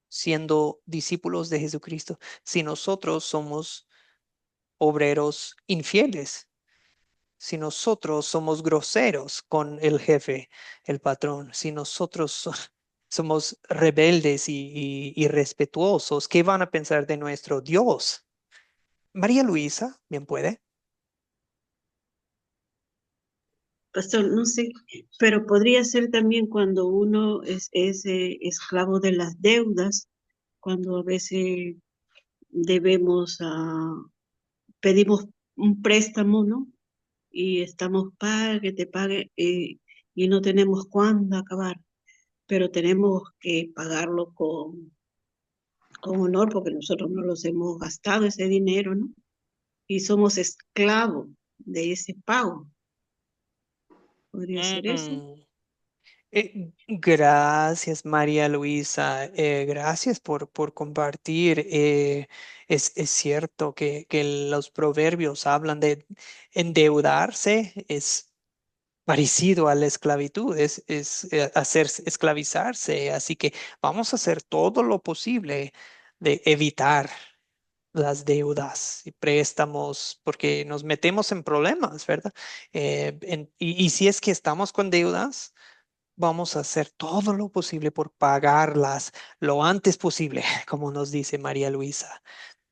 siendo discípulos de Jesucristo, si nosotros somos obreros infieles, si nosotros somos groseros con el jefe, el patrón, si nosotros somos rebeldes y irrespetuosos, ¿qué van a pensar de nuestro Dios? María Luisa, bien puede. Pastor, no sé, pero podría ser también cuando uno es esclavo de las deudas, cuando a veces debemos, pedimos un préstamo, ¿no? Y estamos, pague, que te pague, y no tenemos cuándo acabar, pero tenemos que pagarlo con honor porque nosotros no los hemos gastado ese dinero, ¿no? Y somos esclavos de ese pago. ¿Podría ser eso? Mm. Gracias, María Luisa. Gracias por compartir. Es cierto que los proverbios hablan de endeudarse, es parecido a la esclavitud, es hacerse esclavizarse. Así que vamos a hacer todo lo posible de evitar las deudas y préstamos, porque nos metemos en problemas, ¿verdad? Y si es que estamos con deudas, vamos a hacer todo lo posible por pagarlas lo antes posible, como nos dice María Luisa.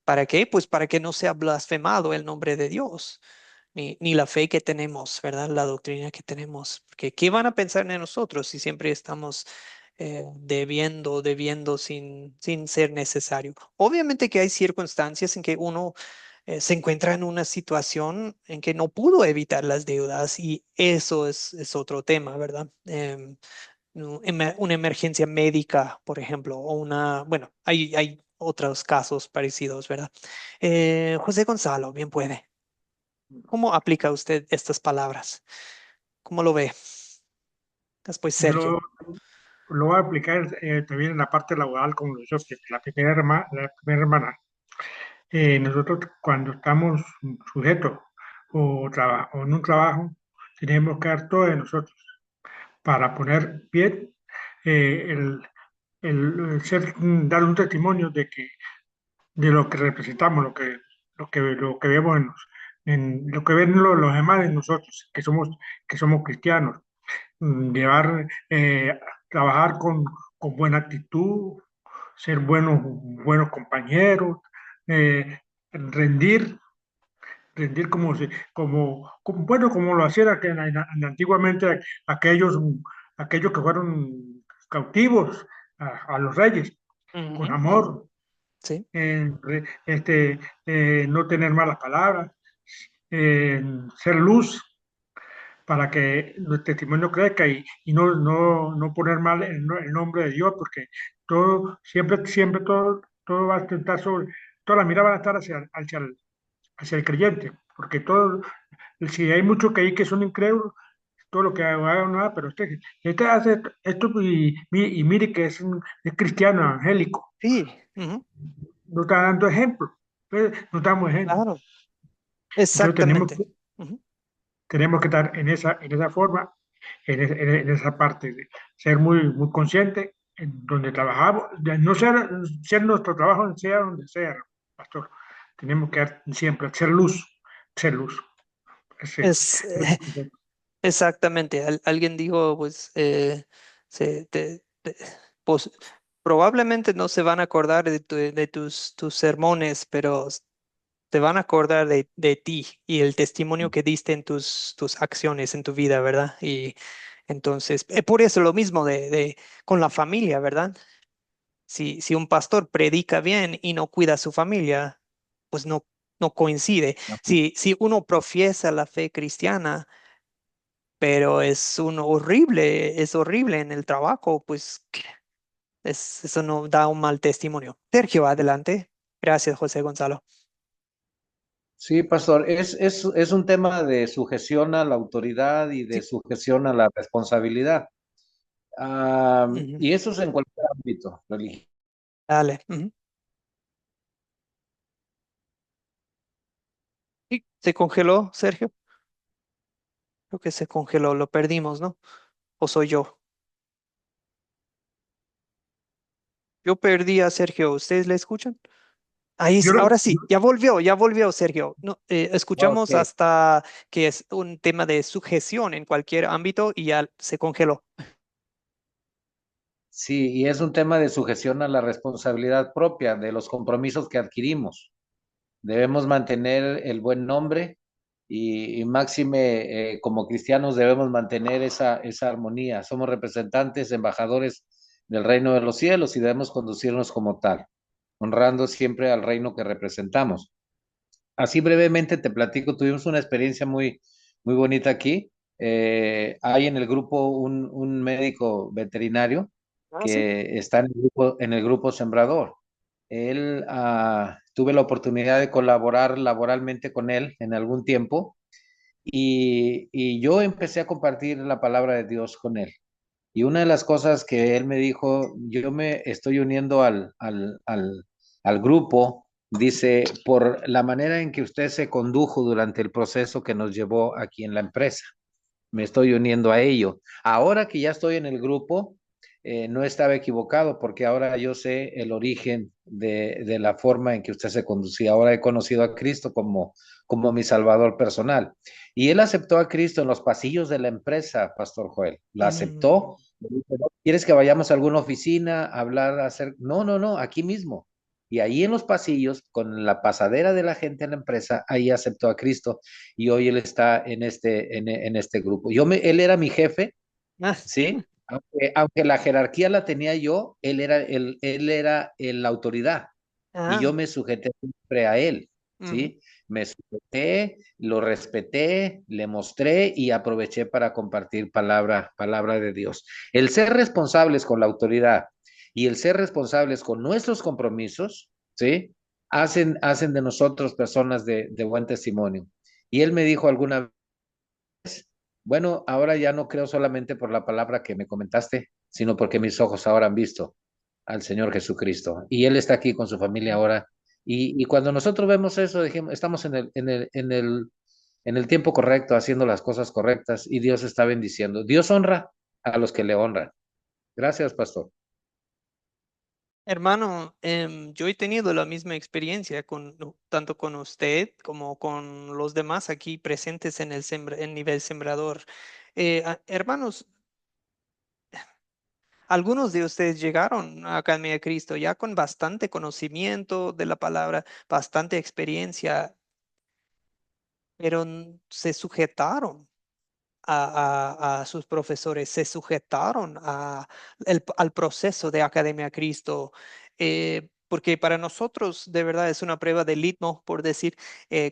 ¿Para qué? Pues para que no sea blasfemado el nombre de Dios, ni la fe que tenemos, ¿verdad? La doctrina que tenemos. Porque ¿qué van a pensar de nosotros si siempre estamos debiendo sin ser necesario? Obviamente que hay circunstancias en que uno se encuentra en una situación en que no pudo evitar las deudas y eso es otro tema, ¿verdad? Una emergencia médica, por ejemplo, o bueno, hay otros casos parecidos, ¿verdad? José Gonzalo, bien puede. ¿Cómo aplica usted estas palabras? ¿Cómo lo ve? Después Yo Sergio. lo voy a aplicar también en la parte laboral, como lo hizo la primera hermana. Nosotros cuando estamos sujetos o en un trabajo, tenemos que dar todo de nosotros para poner pie, dar un testimonio de lo que representamos, lo que vemos en lo que ven los demás en nosotros, que somos cristianos. Llevar trabajar con buena actitud, ser buenos compañeros, eh, rendir, rendir bueno, como lo hacían antiguamente aquellos que fueron cautivos a los reyes, con Ujú. amor, Sí. no tener malas palabras, ser luz para que el testimonio crezca y no poner mal el nombre de Dios, porque siempre todo va a estar toda la mirada va a estar hacia el creyente, porque si hay muchos que hay que son incrédulos, todo lo que haga no haga, pero este hace esto y mire que es cristiano, angélico, Sí. Ujú. no está dando ejemplo, no damos ejemplo. Claro. Entonces Exactamente. Ujú. tenemos que estar en esa forma, en esa parte de ser muy consciente en donde trabajamos, de no ser nuestro trabajo, sea donde sea, pastor. Tenemos que siempre ser luz, ser luz. Ese- Es, exactamente. Alguien dijo, pues, pues, probablemente no se van a acordar de tus sermones, pero te van a acordar de ti y el testimonio que diste en tus acciones en tu vida, ¿verdad? Y entonces, por eso lo mismo con la familia, ¿verdad? Si un pastor predica bien y no cuida a su familia, pues no coincide. Si uno profiesa la fe cristiana, pero es horrible en el trabajo, pues eso no da un mal testimonio. Sergio, adelante. Gracias, José Gonzalo. Sí, pastor, es un tema de sujeción a la autoridad y de Sí. sujeción a la responsabilidad. Ujú. Y eso es en cualquier ámbito religioso. Dale. Ujú. Sí, se congeló, Sergio. Creo que se congeló, lo perdimos, ¿no? ¿O soy yo? Yo perdí a Sergio. ¿Ustedes le escuchan? Yo lo, Ahora sí, ya volvió Sergio. No, Ok, escuchamos hasta que es un tema de sujeción en cualquier ámbito y ya se congeló. sí, y es un tema de sujeción a la responsabilidad propia de los compromisos que adquirimos. Debemos mantener el buen nombre y máxime, como cristianos debemos mantener esa armonía. Somos representantes, embajadores del reino de los cielos y debemos conducirnos como tal, honrando siempre al reino que representamos. Así brevemente te platico, tuvimos una experiencia muy bonita aquí. Hay en el grupo un médico veterinario Ah, sí. que está en el grupo Sembrador. Él, tuve la oportunidad de colaborar laboralmente con él en algún tiempo y yo empecé a compartir la palabra de Dios con él. Y una de las cosas que él me dijo, yo me estoy uniendo al grupo, dice, por la manera en que usted se condujo durante el proceso que nos llevó aquí en la empresa. Me estoy uniendo a ello. Ahora que ya estoy en el grupo, no estaba equivocado porque ahora yo sé el origen de la forma en que usted se conducía. Ahora he conocido a Cristo como mi Salvador personal. Y él aceptó a Cristo en los pasillos de la empresa, Pastor Joel. La Mm, aceptó. Me dijo, "¿No ¿Quieres que vayamos a alguna oficina a hablar, a hacer? No, no, no, aquí mismo. Y ahí en los pasillos, con la pasadera de la gente en la empresa, ahí aceptó a Cristo y hoy él está en este grupo. Él era mi jefe, ah, ¿sí? Aunque la jerarquía la tenía yo, él era la autoridad y yo ah, me sujeté siempre a él, ujú. ¿sí? Me sujeté, lo respeté, le mostré y aproveché para compartir palabra de Dios. El ser responsables con la autoridad y el ser responsables con nuestros compromisos, ¿sí? Hacen de nosotros personas de buen testimonio. Y él me dijo alguna bueno, ahora ya no creo solamente por la palabra que me comentaste, sino porque mis ojos ahora han visto al Señor Jesucristo. Y Él está aquí con su familia ahora. Y cuando nosotros vemos eso, dijimos, estamos en el tiempo correcto, haciendo las cosas correctas y Dios está bendiciendo. Dios honra a los que le honran. Gracias, pastor. Hermano, yo he tenido la misma experiencia tanto con usted como con los demás aquí presentes en el nivel sembrador. Hermanos, Algunos de ustedes llegaron a Academia de Cristo ya con bastante conocimiento de la palabra, bastante experiencia, pero se sujetaron a sus profesores, se sujetaron al proceso de Academia Cristo, porque para nosotros de verdad es una prueba de litmo, por decir,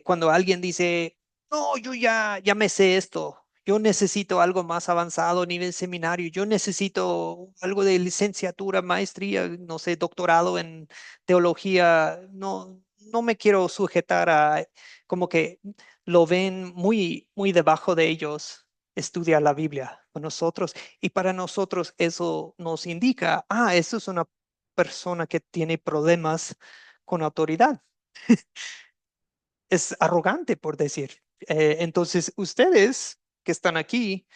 cuando alguien dice, no, yo ya me sé esto. Yo necesito algo más avanzado a nivel seminario. Yo necesito algo de licenciatura, maestría, no sé, doctorado en teología. No, no me quiero sujetar a como que lo ven muy, muy debajo de ellos estudiar la Biblia con nosotros. Y para nosotros eso nos indica, eso es una persona que tiene problemas con autoridad. Es arrogante, por decir. Entonces, ustedes que están aquí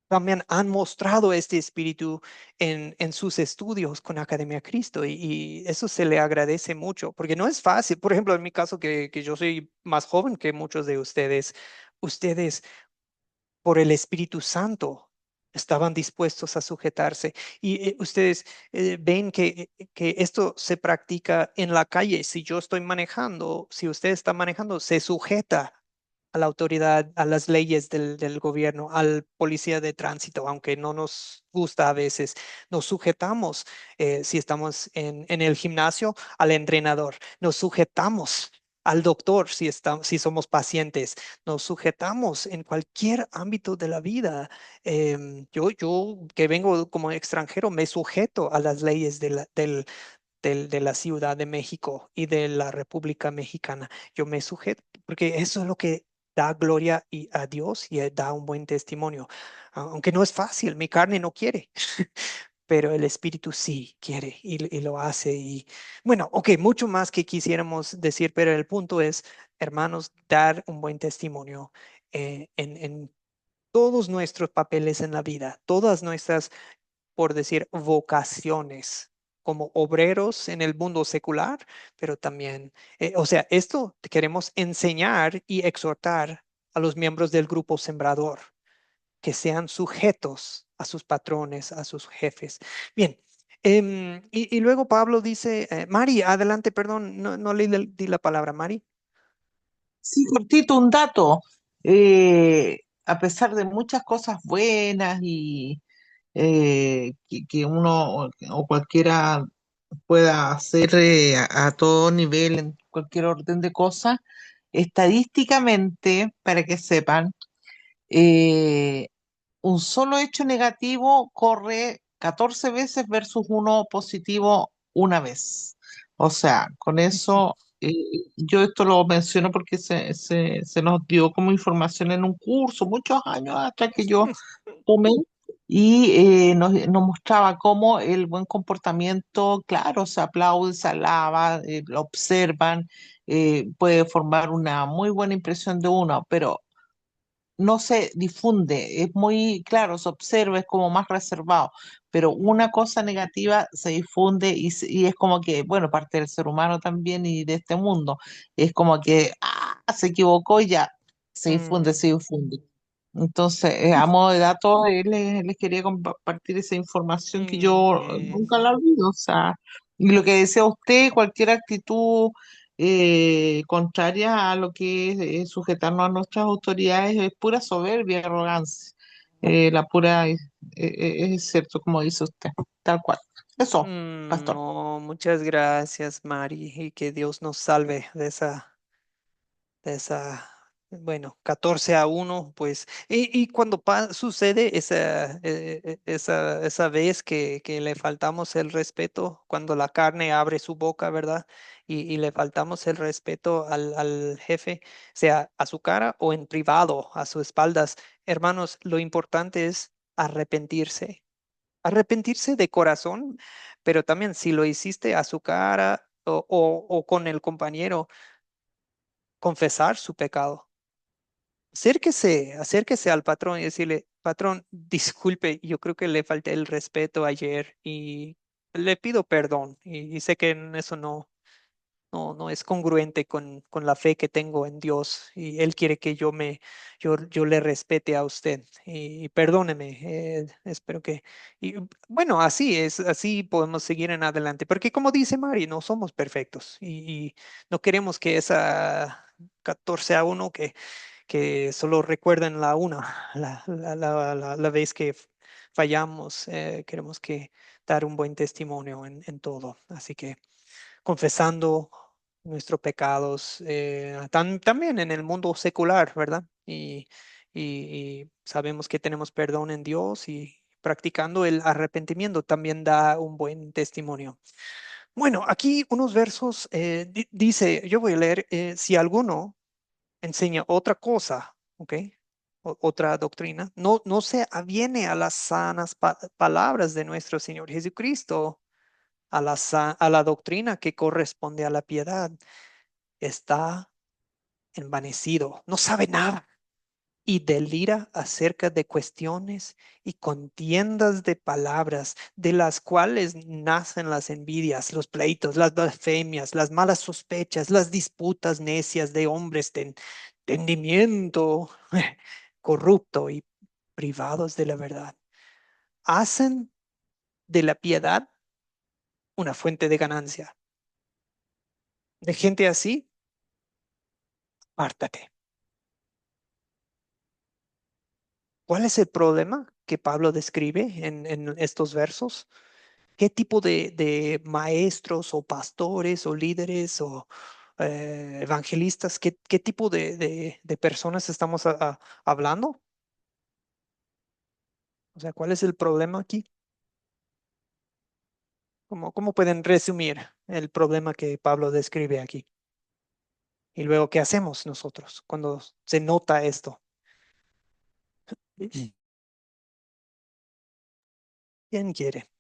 también han mostrado este espíritu en sus estudios con Academia Cristo y eso se le agradece mucho, porque no es fácil. Por ejemplo, en mi caso, que yo soy más joven que muchos de ustedes, ustedes por el Espíritu Santo estaban dispuestos a sujetarse. Y ustedes ven que esto se practica en la calle. Si yo estoy manejando, si usted está manejando, se sujeta a la autoridad, a las leyes del gobierno, al policía de tránsito, aunque no nos gusta a veces. Nos sujetamos, si estamos en el gimnasio, al entrenador. Nos sujetamos al doctor si somos pacientes. Nos sujetamos en cualquier ámbito de la vida. Yo que vengo como extranjero, me sujeto a las leyes de la Ciudad de México y de la República Mexicana. Yo me sujeto porque eso es lo que da gloria a Dios y da un buen testimonio. Aunque no es fácil, mi carne no quiere, pero el Espíritu sí quiere y lo hace. Y bueno, ok, mucho más que quisiéramos decir, pero el punto es, hermanos, dar un buen testimonio en todos nuestros papeles en la vida, todas nuestras, por decir, vocaciones como obreros en el mundo secular, pero también, o sea, esto queremos enseñar y exhortar a los miembros del grupo Sembrador, que sean sujetos a sus patrones, a sus jefes. Bien, y luego Pablo dice, Mari, adelante, perdón, no le di la palabra, Mari. Sí, cortito, un dato. A pesar de muchas cosas buenas y que uno o cualquiera pueda hacer a todo nivel, en cualquier orden de cosas, estadísticamente, para que sepan, eh, un solo hecho negativo corre 14 veces versus uno positivo una vez. O sea, con eso, yo esto lo menciono porque se nos dio como información en un curso muchos años atrás que yo tomé y nos mostraba cómo el buen comportamiento, claro, se aplaude, se alaba, lo observan, puede formar una muy buena impresión de uno, pero no se difunde, es muy claro, se observa, es como más reservado, pero una cosa negativa se difunde y es como que, bueno, parte del ser humano también y de este mundo, es como que, se equivocó y ya, se difunde, Mm, se difunde. Entonces, a modo de dato, les quería compartir esa información que yo mm, nunca la olvido, o sea, y lo que decía usted, cualquier actitud contraria a lo que es sujetarnos a nuestras autoridades, es pura soberbia y arrogancia. La pura, es cierto, como dice usted, tal cual. Eso, pastor. no, muchas gracias, Mari, y que Dios nos salve de esa, bueno, 14-1, pues, y cuando sucede esa vez que le faltamos el respeto, cuando la carne abre su boca, ¿verdad? Y le faltamos el respeto al jefe, sea a su cara o en privado, a sus espaldas. Hermanos, lo importante es arrepentirse. Arrepentirse de corazón, pero también si lo hiciste a su cara o con el compañero, confesar su pecado. Acérquese al patrón y decirle, patrón, disculpe, yo creo que le falté el respeto ayer y le pido perdón y sé que en eso no no es congruente con la fe que tengo en Dios y Él quiere que yo le respete a usted y perdóneme, espero que, y bueno, así es, así podemos seguir en adelante, porque como dice Mari, no somos perfectos y no queremos que esa 14-1 que solo recuerden la vez que fallamos, queremos que dar un buen testimonio en todo. Así que confesando nuestros pecados, también en el mundo secular, ¿verdad? Y sabemos que tenemos perdón en Dios y practicando el arrepentimiento también da un buen testimonio. Bueno, aquí unos versos dice, yo voy a leer, si alguno enseña otra cosa, ¿ok? Otra doctrina, no se aviene a las sanas palabras de nuestro Señor Jesucristo, a la doctrina que corresponde a la piedad, está envanecido, no sabe nada y delira acerca de cuestiones y contiendas de palabras, de las cuales nacen las envidias, los pleitos, las blasfemias, las malas sospechas, las disputas necias de hombres de entendimiento corrupto y privados de la verdad. Hacen de la piedad una fuente de ganancia. De gente así, apártate. ¿Cuál es el problema que Pablo describe en estos versos? ¿Qué tipo de maestros o pastores o líderes o evangelistas, qué tipo de personas estamos hablando? O sea, ¿cuál es el problema aquí? ¿Cómo pueden resumir el problema que Pablo describe aquí? Y luego, ¿qué hacemos nosotros cuando se nota esto? ¿Quién quiere?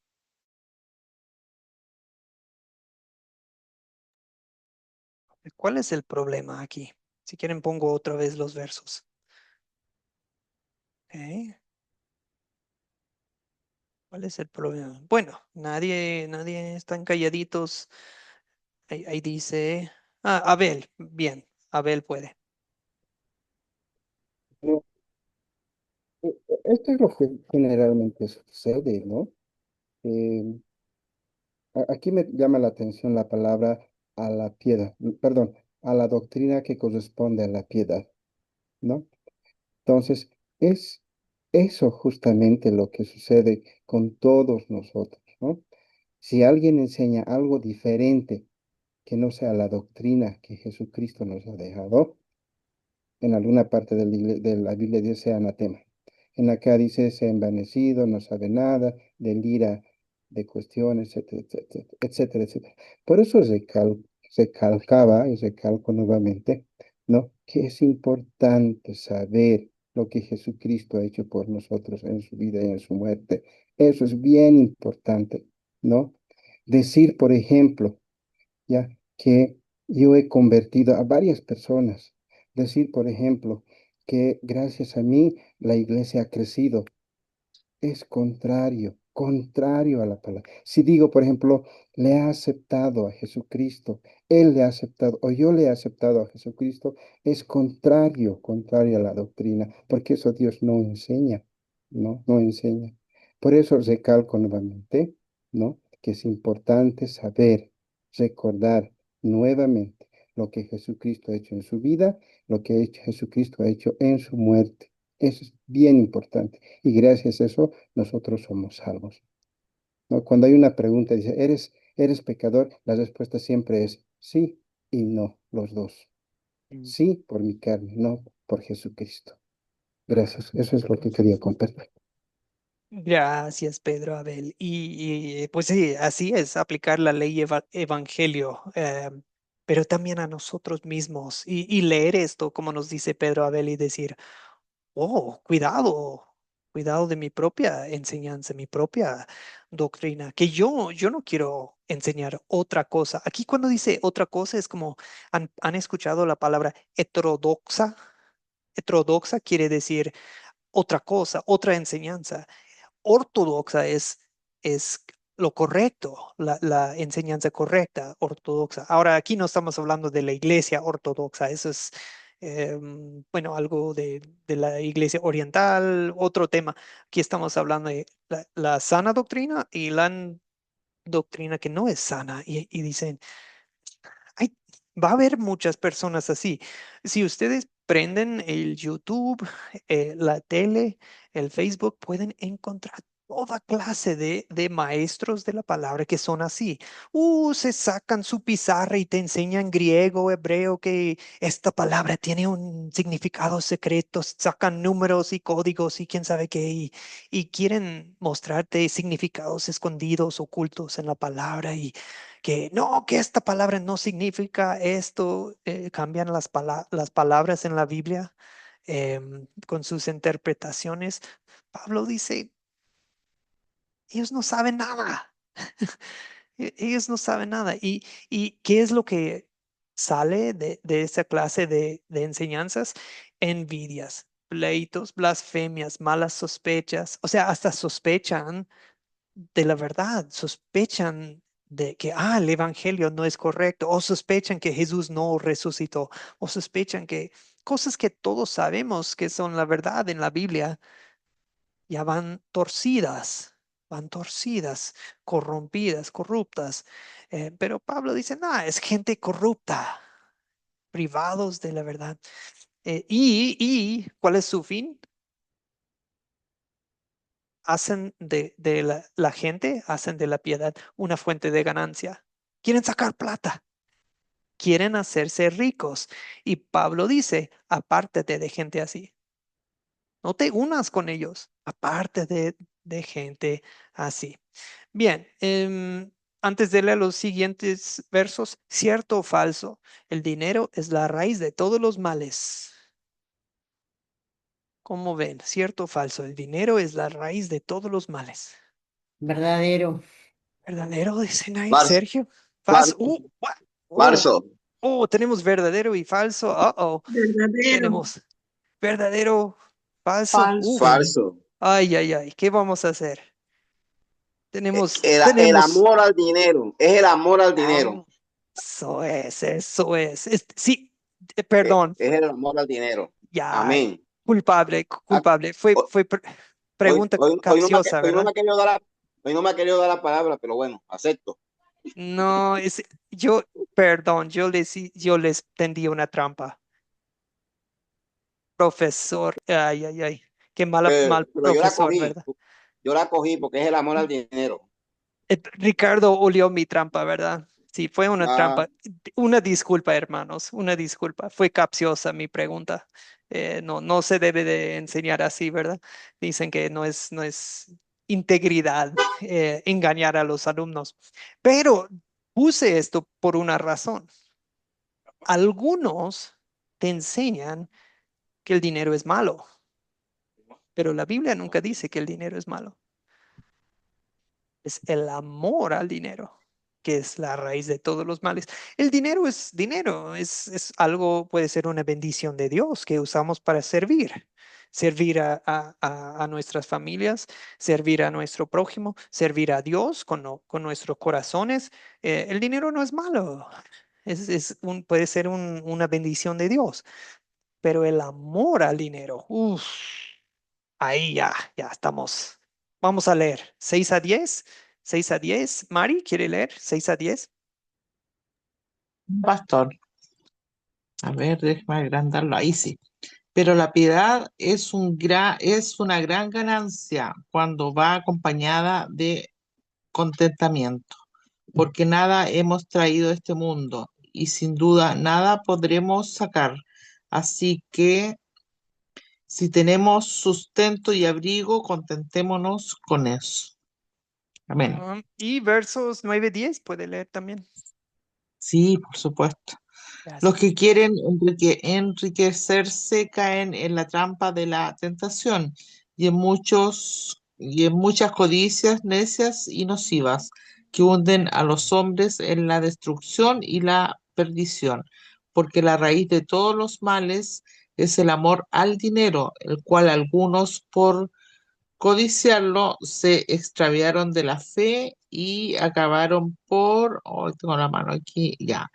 ¿Cuál es el problema aquí? Si quieren, pongo otra vez los versos. ¿Ok? ¿Cuál es el problema? Bueno, nadie están calladitos. Ahí dice, Abel, bien, Abel puede. No, esto es lo que generalmente sucede, ¿no? Eh, Aquí me llama la atención la palabra a la piedad, perdón, a la doctrina que corresponde a la piedad, ¿no? Entonces, es eso justamente lo que sucede con todos nosotros, ¿no? Si alguien enseña algo diferente que no sea la doctrina que Jesucristo nos ha dejado, en alguna parte de la Biblia dice anatema. En acá dice se ha envanecido, no sabe nada, delira de cuestiones, etcétera, etcétera, etcétera, etcétera. Por eso recalcaba y recalco nuevamente, ¿no? Que es importante saber lo que Jesucristo ha hecho por nosotros en su vida y en su muerte. Eso es bien importante, ¿no? Decir, por ejemplo, ya que yo he convertido a varias personas. Decir, por ejemplo, que gracias a mí la iglesia ha crecido es contrario a la palabra. Si digo, por ejemplo, le ha aceptado a Jesucristo, él le ha aceptado o yo le he aceptado a Jesucristo, es contrario a la doctrina, porque eso Dios no enseña, no enseña. Por eso recalco nuevamente, ¿no? Que es importante saber, recordar nuevamente lo que Jesucristo ha hecho en su vida, lo que Jesucristo ha hecho en su muerte. Eso es bien importante. Y gracias a eso nosotros somos salvos, ¿no? Cuando hay una pregunta, dice, ¿eres pecador? La respuesta siempre es sí y no, los dos. Mm. Sí por mi carne, no por Jesucristo. Gracias. Eso es lo que quería compartir. Gracias, Pedro Abel. Pues sí, así es, aplicar la ley evangelio, pero también a nosotros mismos y leer esto, como nos dice Pedro Abel, y decir, oh, cuidado de mi propia enseñanza, mi propia doctrina, que yo no quiero enseñar otra cosa. Aquí cuando dice otra cosa es como, ¿han escuchado la palabra heterodoxa? Heterodoxa quiere decir otra cosa, otra enseñanza. Ortodoxa es lo correcto, la enseñanza correcta, ortodoxa. Ahora, aquí no estamos hablando de la iglesia ortodoxa, eso es, bueno, algo de la iglesia oriental, otro tema. Aquí estamos hablando de la sana doctrina y la doctrina que no es sana. Y dicen, hay, va a haber muchas personas así. Si ustedes prenden el YouTube, la tele, el Facebook, pueden encontrar toda clase de maestros de la palabra que son así. Se sacan su pizarra y te enseñan griego, hebreo, que esta palabra tiene un significado secreto, sacan números y códigos y quién sabe qué, y quieren mostrarte significados escondidos, ocultos en la palabra y que no, que esta palabra no significa esto, cambian las palabras en la Biblia con sus interpretaciones. Pablo dice, ellos no saben nada, ellos no saben nada. ¿Y qué es lo que sale de esa clase de enseñanzas? Envidias, pleitos, blasfemias, malas sospechas, o sea, hasta sospechan de la verdad, sospechan de que, el evangelio no es correcto, o sospechan que Jesús no resucitó, o sospechan que cosas que todos sabemos que son la verdad en la Biblia, ya van torcidas, corrompidas, corruptas. Pero Pablo dice, no, es gente corrupta, privados de la verdad. ¿Y cuál es su fin? Hacen de la gente, hacen de la piedad una fuente de ganancia. Quieren sacar plata, quieren hacerse ricos. Y Pablo dice, apártate de gente así. No te unas con ellos, aparte de gente así. Bien, antes de leer los siguientes versos, cierto o falso, el dinero es la raíz de todos los males. ¿Cómo ven? ¿Cierto o falso? El dinero es la raíz de todos los males. Verdadero. ¿Verdadero? Dicen ahí, Falso, Sergio. Falso. falso, Oh, falso. tenemos verdadero y falso. Verdadero. Tenemos verdadero, falso. Falso. Falso. Ay, ay, ay. ¿Qué vamos a hacer? Tenemos, El tenemos. amor al dinero. Es el amor al dinero. Eso es, eso es. Sí, perdón. Es el amor al dinero. Ya, Amén. culpable, Ah, culpable. Fue, Hoy, fue pregunta capciosa, hoy no me ¿verdad? ha querido dar hoy no me ha querido dar la palabra, pero bueno, acepto. No, perdón, yo les tendí una trampa. Profesor, ay, ay, ay, qué mal Pero profesor, ¿verdad? yo la cogí porque es el amor al dinero. Ricardo olió mi trampa, ¿verdad? Sí, fue una Ah, trampa. Una disculpa, hermanos, una disculpa. Fue capciosa mi pregunta. No se debe de enseñar así, ¿verdad? Dicen que no es integridad engañar a los alumnos. Pero puse esto por una razón. Algunos te enseñan que el dinero es malo, pero la Biblia nunca dice que el dinero es malo. Es el amor al dinero, que es la raíz de todos los males. El dinero es dinero, es algo, puede ser una bendición de Dios que usamos para servir a nuestras familias, servir a nuestro prójimo, servir a Dios con nuestros corazones. El dinero no es malo, puede ser una bendición de Dios, pero el amor al dinero, uff. Ahí ya estamos. Vamos a leer 6 a 10. 6 a 10. Mari, ¿quiere leer? 6 a 10. Pastor. A ver, déjame agrandarlo. Ahí sí. Pero la piedad es una gran ganancia cuando va acompañada de contentamiento, porque nada hemos traído a este mundo y sin duda nada podremos sacar. Así que si tenemos sustento y abrigo, contentémonos con eso. Amén. Y versos 9 a 10, puede leer también. Sí, por supuesto. Los Gracias. que quieren enriquecerse caen en la trampa de la tentación y en muchas codicias necias y nocivas que hunden a los hombres en la destrucción y la perdición, porque la raíz de todos los males es el amor al dinero, el cual algunos por codiciarlo se extraviaron de la fe y acabaron por, oh, tengo la mano aquí, ya,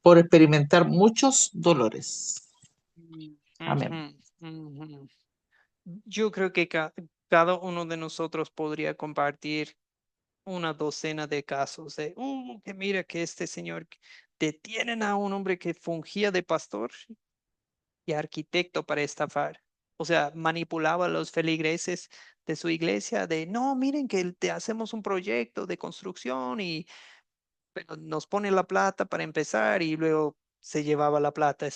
por experimentar muchos dolores. Amén. Ujú, ujú. Yo creo que cada uno de nosotros podría compartir una docena de casos de, que mira que este señor detienen a un hombre que fungía de pastor y arquitecto para estafar. O sea, manipulaba a los feligreses de su iglesia de, no, miren que te hacemos un proyecto de construcción y pero nos pone la plata para empezar y luego se llevaba la plata,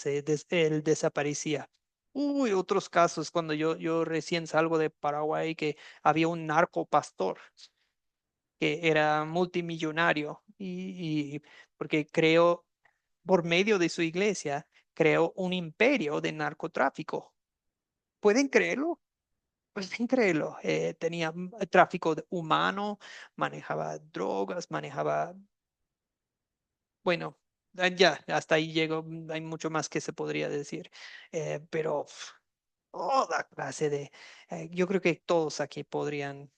él desaparecía. Otros casos cuando yo recién salgo de Paraguay que había un narco pastor que era multimillonario y porque creó, por medio de su iglesia, creó un imperio de narcotráfico. ¿Pueden creerlo? Pueden creerlo. Tenía tráfico humano, manejaba drogas, manejaba, bueno, ya, hasta ahí llego. Hay mucho más que se podría decir, pero toda clase de, yo creo que todos aquí podrían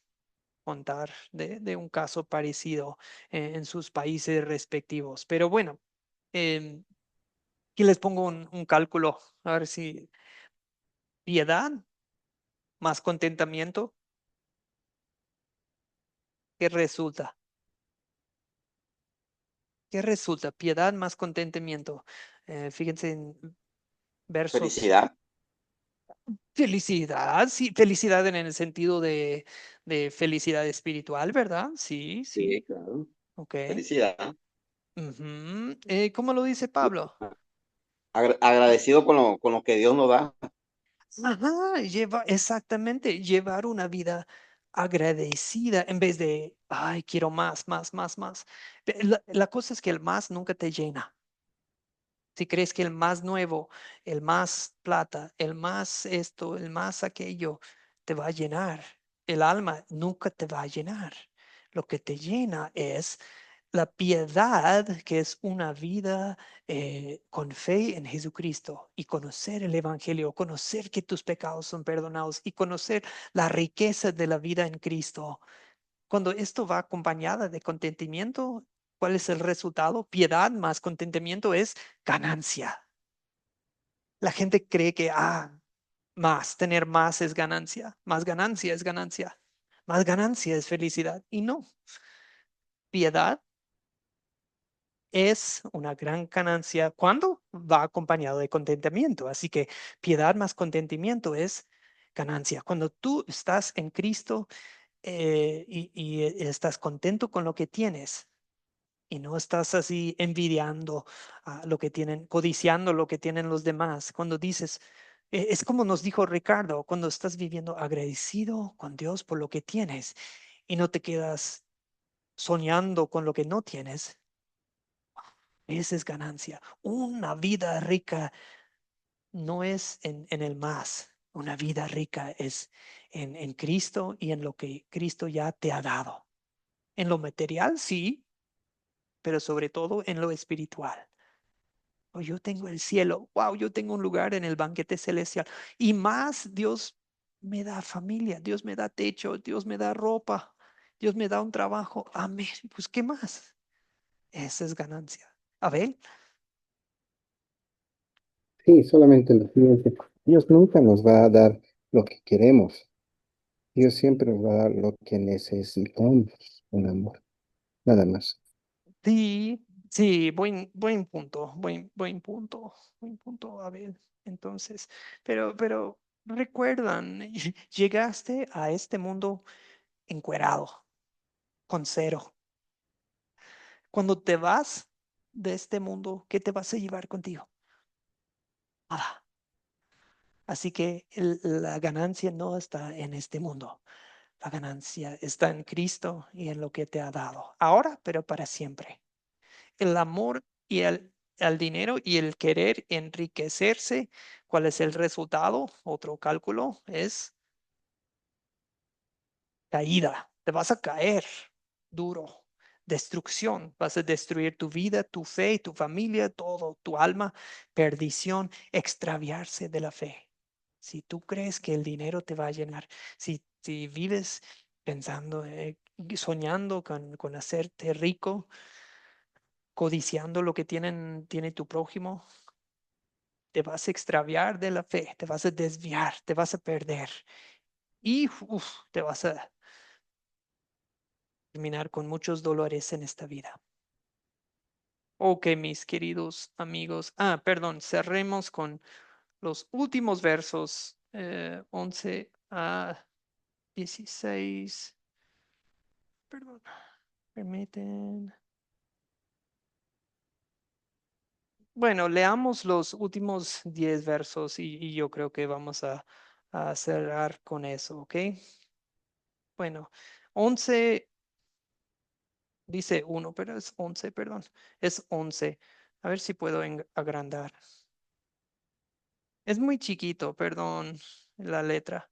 contar de un caso parecido en sus países respectivos. Pero bueno, em, aquí les pongo un cálculo, a ver si piedad más contentamiento, ¿qué resulta? ¿Qué resulta? Piedad más contentamiento. Fíjense en versos. Felicidad. Felicidad, sí, felicidad en el sentido de felicidad espiritual, ¿verdad? Sí, sí, Sí, claro. ok. Felicidad. Ujú. ¿Cómo lo dice Pablo? Agradecido con lo que Dios nos da. Ajá, exactamente, llevar una vida agradecida en vez de, ay, quiero más, más, más, más. La cosa es que el más nunca te llena. Si crees que el más nuevo, el más plata, el más esto, el más aquello, te va a llenar, el alma nunca te va a llenar. Lo que te llena es la piedad, que es una vida con fe en Jesucristo y conocer el Evangelio, conocer que tus pecados son perdonados y conocer la riqueza de la vida en Cristo. Cuando esto va acompañada de contentimiento, ¿cuál es el resultado? Piedad más contentimiento es ganancia. La gente cree que, tener más es ganancia es ganancia, más ganancia es felicidad. Y no, piedad es una gran ganancia cuando va acompañado de contentamiento. Así que piedad más contentamiento es ganancia. Cuando tú estás en Cristo y estás contento con lo que tienes y no estás así envidiando lo que tienen, codiciando lo que tienen los demás. Cuando dices, es como nos dijo Ricardo, cuando estás viviendo agradecido con Dios por lo que tienes y no te quedas soñando con lo que no tienes, esa es ganancia. Una vida rica no es en el más. Una vida rica es en Cristo y en lo que Cristo ya te ha dado. En lo material, sí, pero sobre todo en lo espiritual. Oh, yo tengo el cielo, wow, yo tengo un lugar en el banquete celestial. Y más, Dios me da familia, Dios me da techo, Dios me da ropa, Dios me da un trabajo. Amén. Pues, ¿qué más? Esa es ganancia. Abel, Sí, solamente lo siguiente. Dios nunca nos va a dar lo que queremos. Dios siempre nos va a dar lo que necesitamos, un amor, nada más. sí, sí, buen punto, buen punto, Abel. Entonces, pero recuerdan, llegaste a este mundo encuerado, con cero. Cuando te vas de este mundo, ¿qué te vas a llevar contigo? Nada. Así que la ganancia no está en este mundo. La ganancia está en Cristo y en lo que te ha dado. Ahora, pero para siempre. El amor y el dinero y el querer enriquecerse, ¿cuál es el resultado? Otro cálculo es caída. Te vas a caer duro. Destrucción. Vas a destruir tu vida, tu fe, tu familia, todo, tu alma. Perdición, extraviarse de la fe. Si tú crees que el dinero te va a llenar, si vives pensando soñando con hacerte rico, codiciando lo que tiene tu prójimo, te vas a extraviar de la fe, te vas a desviar, te vas a perder y te vas a terminar con muchos dolores en esta vida. Ok, mis queridos amigos. Perdón, cerremos con los últimos versos 11 a 16. Perdón, permiten. Bueno, leamos los últimos 10 versos y yo creo que vamos a cerrar con eso, ¿ok? Bueno, 11 dice 1, pero es 11, perdón. Es 11. A ver si puedo agrandar. Es muy chiquito, perdón, la letra.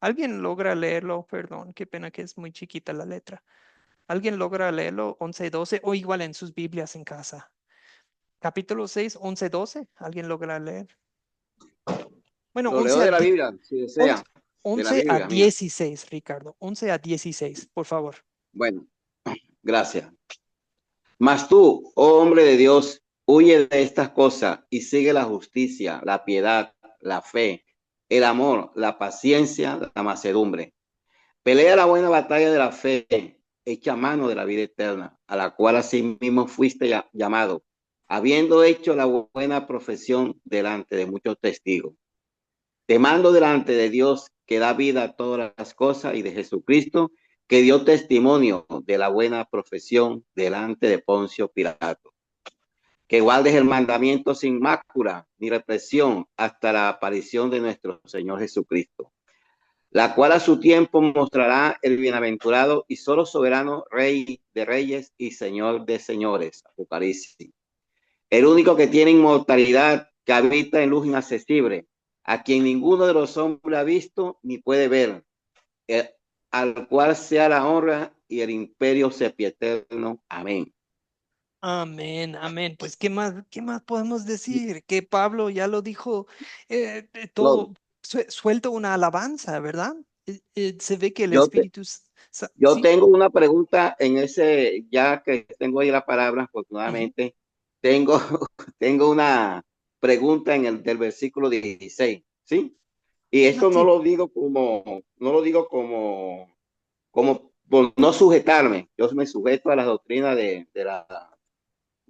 ¿Alguien logra leerlo? Perdón, qué pena que es muy chiquita la letra. ¿Alguien logra leerlo? 11, 12 o igual en sus Biblias en casa. Capítulo 6, 11, 12. ¿Alguien logra leer? Bueno, Lo leo de la Biblia, si desea, 11, de la 11 a Biblia mía. 16, Ricardo. 11 a 16, por favor. Bueno, gracias. Mas tú, oh hombre de Dios, huye de estas cosas y sigue la justicia, la piedad, la fe, el amor, la paciencia, la mansedumbre. Pelea la buena batalla de la fe, echa mano de la vida eterna, a la cual asimismo fuiste llamado, habiendo hecho la buena profesión delante de muchos testigos. Te mando delante de Dios que da vida a todas las cosas y de Jesucristo que dio testimonio de la buena profesión delante de Poncio Pilato. Que guardes el mandamiento sin mácula ni represión hasta la aparición de nuestro Señor Jesucristo, la cual a su tiempo mostrará el bienaventurado y solo soberano Rey de reyes y Señor de señores. Apocalipsis. El único que tiene inmortalidad, que habita en luz inaccesible, a quien ninguno de los hombres ha visto ni puede ver, al cual sea la honra y el imperio sempiterno. Amén. Amén, amén. Pues, qué más podemos decir? Que Pablo ya lo dijo, todo suelto una alabanza, ¿verdad? Se ve que el Yo, te, Espíritu, yo sí. tengo una pregunta en ese, ya que tengo ahí la palabra, Ujú. afortunadamente, tengo, tengo una pregunta en el del versículo 16, ¿sí? Y esto no Sí. lo digo como, no lo digo como por no sujetarme. Yo me sujeto a las doctrinas de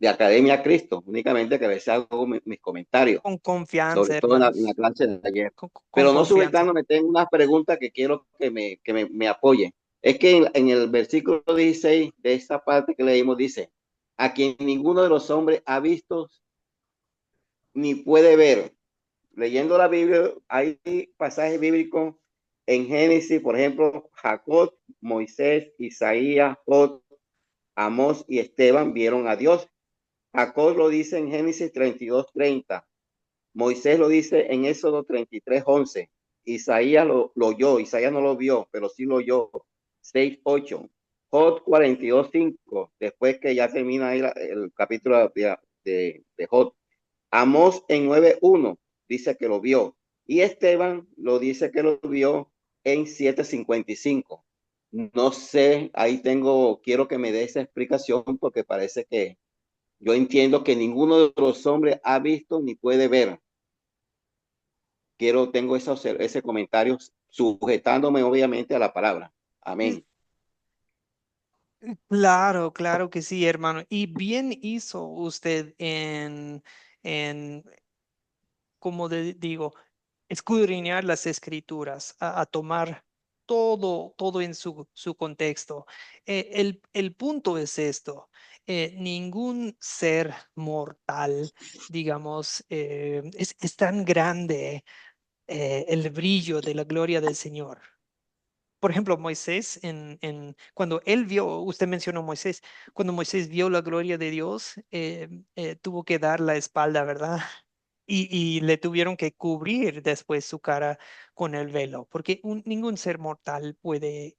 Academia Cristo, únicamente que a veces hago mis comentarios, Con sobre confianza, todo en hermanos. la clase de ayer. Con Pero no confianza. sujetándome, tengo una pregunta que quiero que me apoyen. Es que en el versículo 16 de esta parte que leímos dice, a quien ninguno de los hombres ha visto ni puede ver. Leyendo la Biblia, hay pasajes bíblicos en Génesis, por ejemplo, Jacob, Moisés, Isaías, Jod, Amós y Esteban vieron a Dios. Jacob lo dice en Génesis 32:30. Moisés lo dice en Éxodo 33:11. Isaías lo oyó, Isaías no lo vio, pero sí lo oyó. 6:8. Jod 42:5. Después que ya termina ahí el capítulo de Jod. Amós en 9:1 dice que lo vio. Y Esteban lo dice que lo vio en 7:55. No sé, ahí quiero que me dé esa explicación porque parece que yo entiendo que ninguno de los hombres ha visto ni puede ver. Tengo ese comentario sujetándome obviamente a la palabra. Amén. Claro, claro que sí, hermano. Y bien hizo usted en como digo, escudriñar las escrituras, a tomar todo en su contexto. El punto es esto. Ningún ser mortal, digamos, es tan grande el brillo de la gloria del Señor. Por ejemplo, Moisés, cuando él vio, usted mencionó Moisés, cuando Moisés vio la gloria de Dios, tuvo que dar la espalda, ¿verdad? Y le tuvieron que cubrir después su cara con el velo, porque ningún ser mortal puede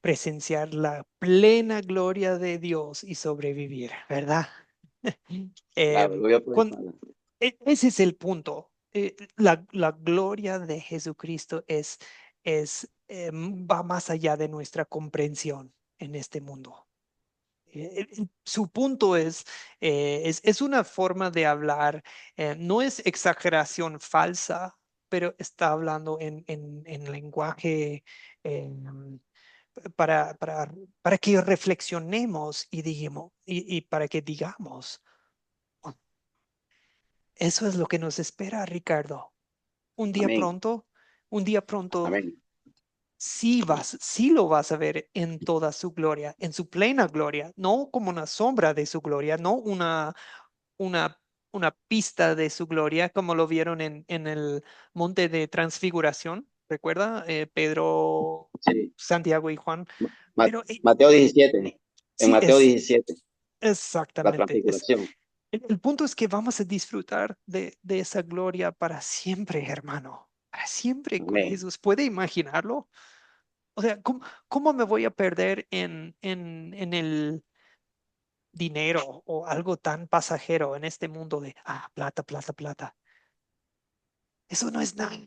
presenciar la plena gloria de Dios y sobrevivir, ¿verdad? Claro, Em, lo voy a poner. cuando- Ese es el punto. La gloria de Jesucristo es va más allá de nuestra comprensión en este mundo. Su punto es una forma de hablar, no es exageración falsa, pero está hablando en lenguaje para, para, para que reflexionemos y para que digamos, "Oh, eso es lo que nos espera, Ricardo. Un día Amén. pronto, un día pronto, Amén. sí lo vas a ver en toda su gloria, en su plena gloria, no como una sombra de su gloria, no una, una pista de su gloria, como lo vieron en el monte de transfiguración. ¿Recuerda? Pedro, Sí. Santiago y Juan. Ma- Pero Mateo 17. En sí, Mateo 17, la exactamente. transfiguración. El punto es que vamos a disfrutar de esa gloria para siempre, hermano. Para siempre con Amén. Jesús. ¿Puede imaginarlo? O sea, ¿cómo me voy a perder en el dinero o algo tan pasajero en este mundo de, plata, plata, plata? Eso no es nada.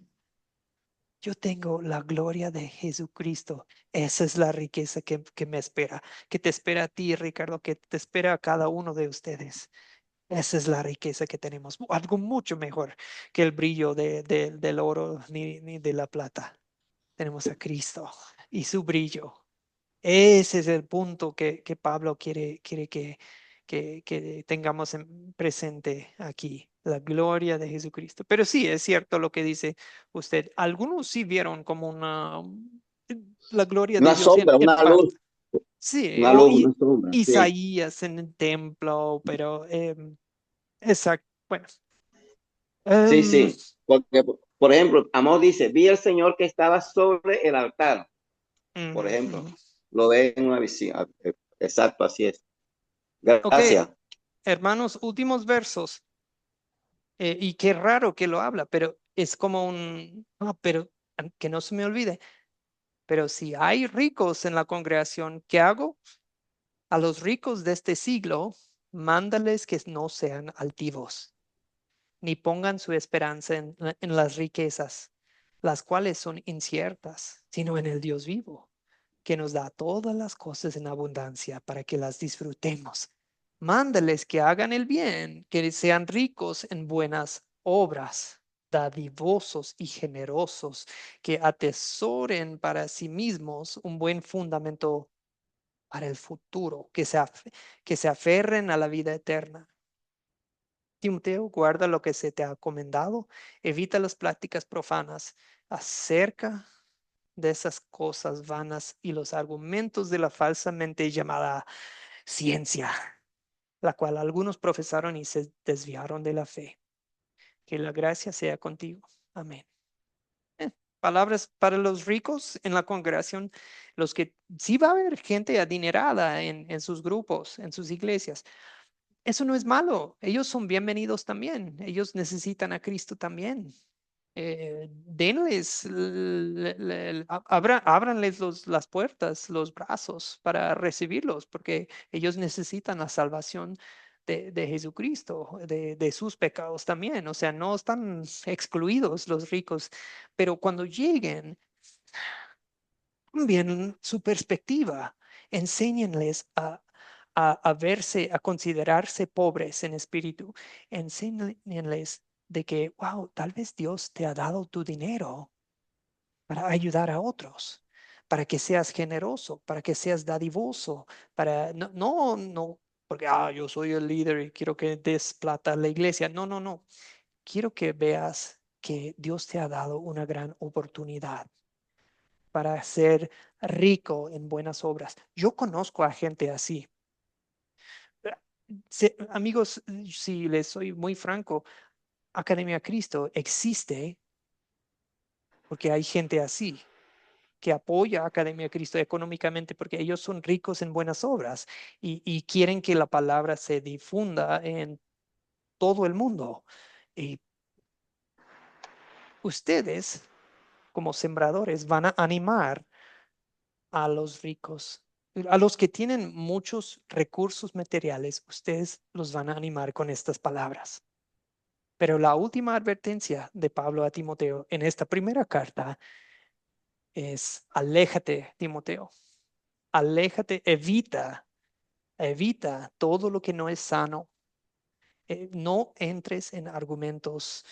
Yo tengo la gloria de Jesucristo. Esa es la riqueza que me espera, que te espera a ti, Ricardo, que te espera a cada uno de ustedes. Esa es la riqueza que tenemos. Algo mucho mejor que el brillo del oro ni de la plata. Tenemos a Cristo y su brillo. Ese es el punto que Pablo quiere que tengamos presente aquí, la gloria de Jesucristo. Pero sí, es cierto lo que dice usted. Algunos sí vieron como la gloria de Una Dios sombra, en parte. Sí, una o luz, una sombra. Sí, Isaías en el templo, pero exacto. Bueno, sí, em, sí. Porque, por ejemplo, Amós dice, vi al Señor que estaba sobre el altar, por ujú, ejemplo. ujú. Lo ve en una visión. Exacto, así es. Ok, Gracias. hermanos, últimos versos. Y qué raro que lo habla, pero es como pero que no se me olvide, pero si hay ricos en la congregación, ¿qué hago? A los ricos de este siglo, mándales que no sean altivos, ni pongan su esperanza en las riquezas, las cuales son inciertas, sino en el Dios vivo, que nos da todas las cosas en abundancia para que las disfrutemos. Mándales que hagan el bien, que sean ricos en buenas obras, dadivosos y generosos, que atesoren para sí mismos un buen fundamento para el futuro, que se aferren a la vida eterna. Timoteo, guarda lo que se te ha comendado, evita las pláticas profanas acerca de esas cosas vanas y los argumentos de la falsamente llamada ciencia, la cual algunos profesaron y se desviaron de la fe. Que la gracia sea contigo. Amén. Palabras para los ricos en la congregación, los que sí va a haber gente adinerada en sus grupos, en sus iglesias. Eso no es malo. Ellos son bienvenidos también. Ellos necesitan a Cristo también. Denles, ábranles las puertas, los brazos para recibirlos, porque ellos necesitan la salvación de Jesucristo, de sus pecados también. O sea, no están excluidos los ricos, pero cuando lleguen, cambien su perspectiva, enséñenles a verse, a considerarse pobres en espíritu, enséñenles de que, wow, tal vez Dios te ha dado tu dinero para ayudar a otros, para que seas generoso, para que seas dadivoso, no, porque yo soy el líder y quiero que des plata a la iglesia. No, no, no. Quiero que veas que Dios te ha dado una gran oportunidad para ser rico en buenas obras. Yo conozco a gente así. Amigos, si les soy muy franco, Academia Cristo existe porque hay gente así que apoya a Academia Cristo económicamente porque ellos son ricos en buenas obras y quieren que la palabra se difunda en todo el mundo. Y ustedes, como sembradores, van a animar a los ricos, a los que tienen muchos recursos materiales, ustedes los van a animar con estas palabras. Pero la última advertencia de Pablo a Timoteo en esta primera carta es aléjate, Timoteo. Aléjate, evita todo lo que no es sano. No entres en argumentos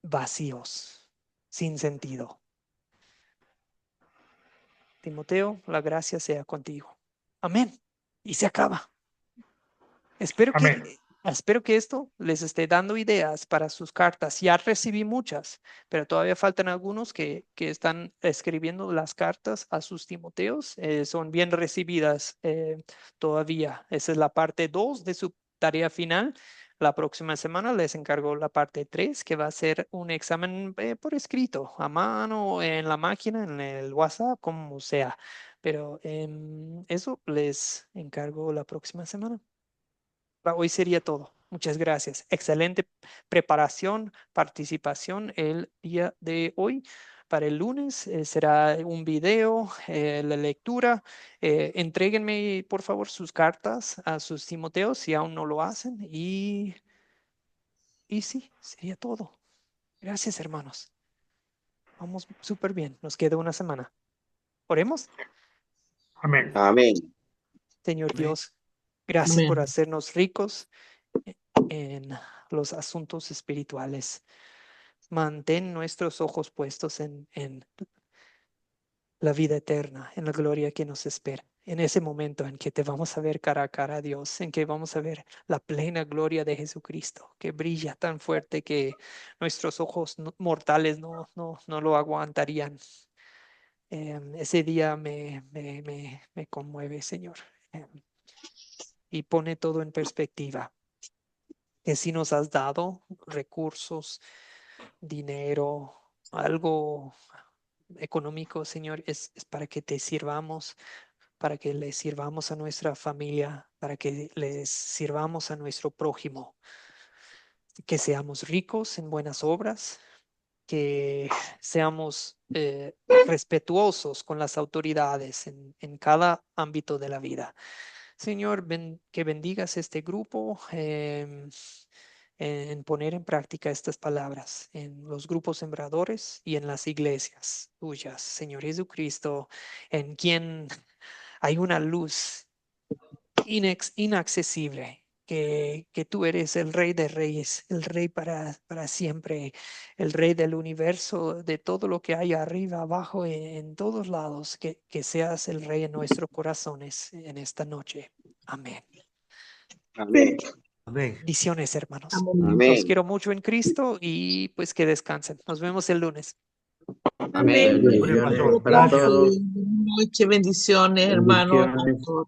vacíos, sin sentido. Timoteo, la gracia sea contigo. Amén. Y se acaba. Espero que esto les esté dando ideas para sus cartas. Ya recibí muchas, pero todavía faltan algunos que están escribiendo las cartas a sus Timoteos. Son bien recibidas todavía. Esa es la parte 2 de su tarea final. La próxima semana les encargo la parte 3, que va a ser un examen por escrito, a mano, en la máquina, en el WhatsApp, como sea. Pero eso les encargo la próxima semana. Hoy sería todo. Muchas gracias. Excelente preparación, participación el día de hoy. Para el lunes será un video, la lectura. Entréguenme, por favor, sus cartas a sus Timoteos si aún no lo hacen. Y sí, sería todo. Gracias, hermanos. Vamos súper bien. Nos queda una semana. Oremos. Amén. Amén. Señor Dios, gracias por hacernos ricos en los asuntos espirituales. Mantén nuestros ojos puestos en la vida eterna, en la gloria que nos espera. En ese momento en que te vamos a ver cara a cara, Dios, en que vamos a ver la plena gloria de Jesucristo, que brilla tan fuerte que nuestros ojos mortales no lo aguantarían. Ese día me conmueve, Señor, y pone todo en perspectiva. Que si nos has dado recursos, dinero, algo económico, Señor, es para que te sirvamos, para que le sirvamos a nuestra familia, para que les sirvamos a nuestro prójimo, que seamos ricos en buenas obras, que seamos respetuosos con las autoridades en cada ámbito de la vida. Señor, que bendigas este grupo en poner en práctica estas palabras en los grupos sembradores y en las iglesias tuyas, Señor Jesucristo, en quien hay una luz inaccesible, que tú eres el Rey de Reyes, el Rey para siempre, el Rey del universo, de todo lo que hay arriba, abajo, en todos lados, que seas el Rey en nuestros corazones en esta noche. Amén. Amén. Amén. Bendiciones, hermanos. Amén. Los quiero mucho en Cristo y pues que descansen. Nos vemos el lunes. Amén. Gloria al Pastor. Buenas Gracias. noches, bendiciones, hermanos. Bendiciones.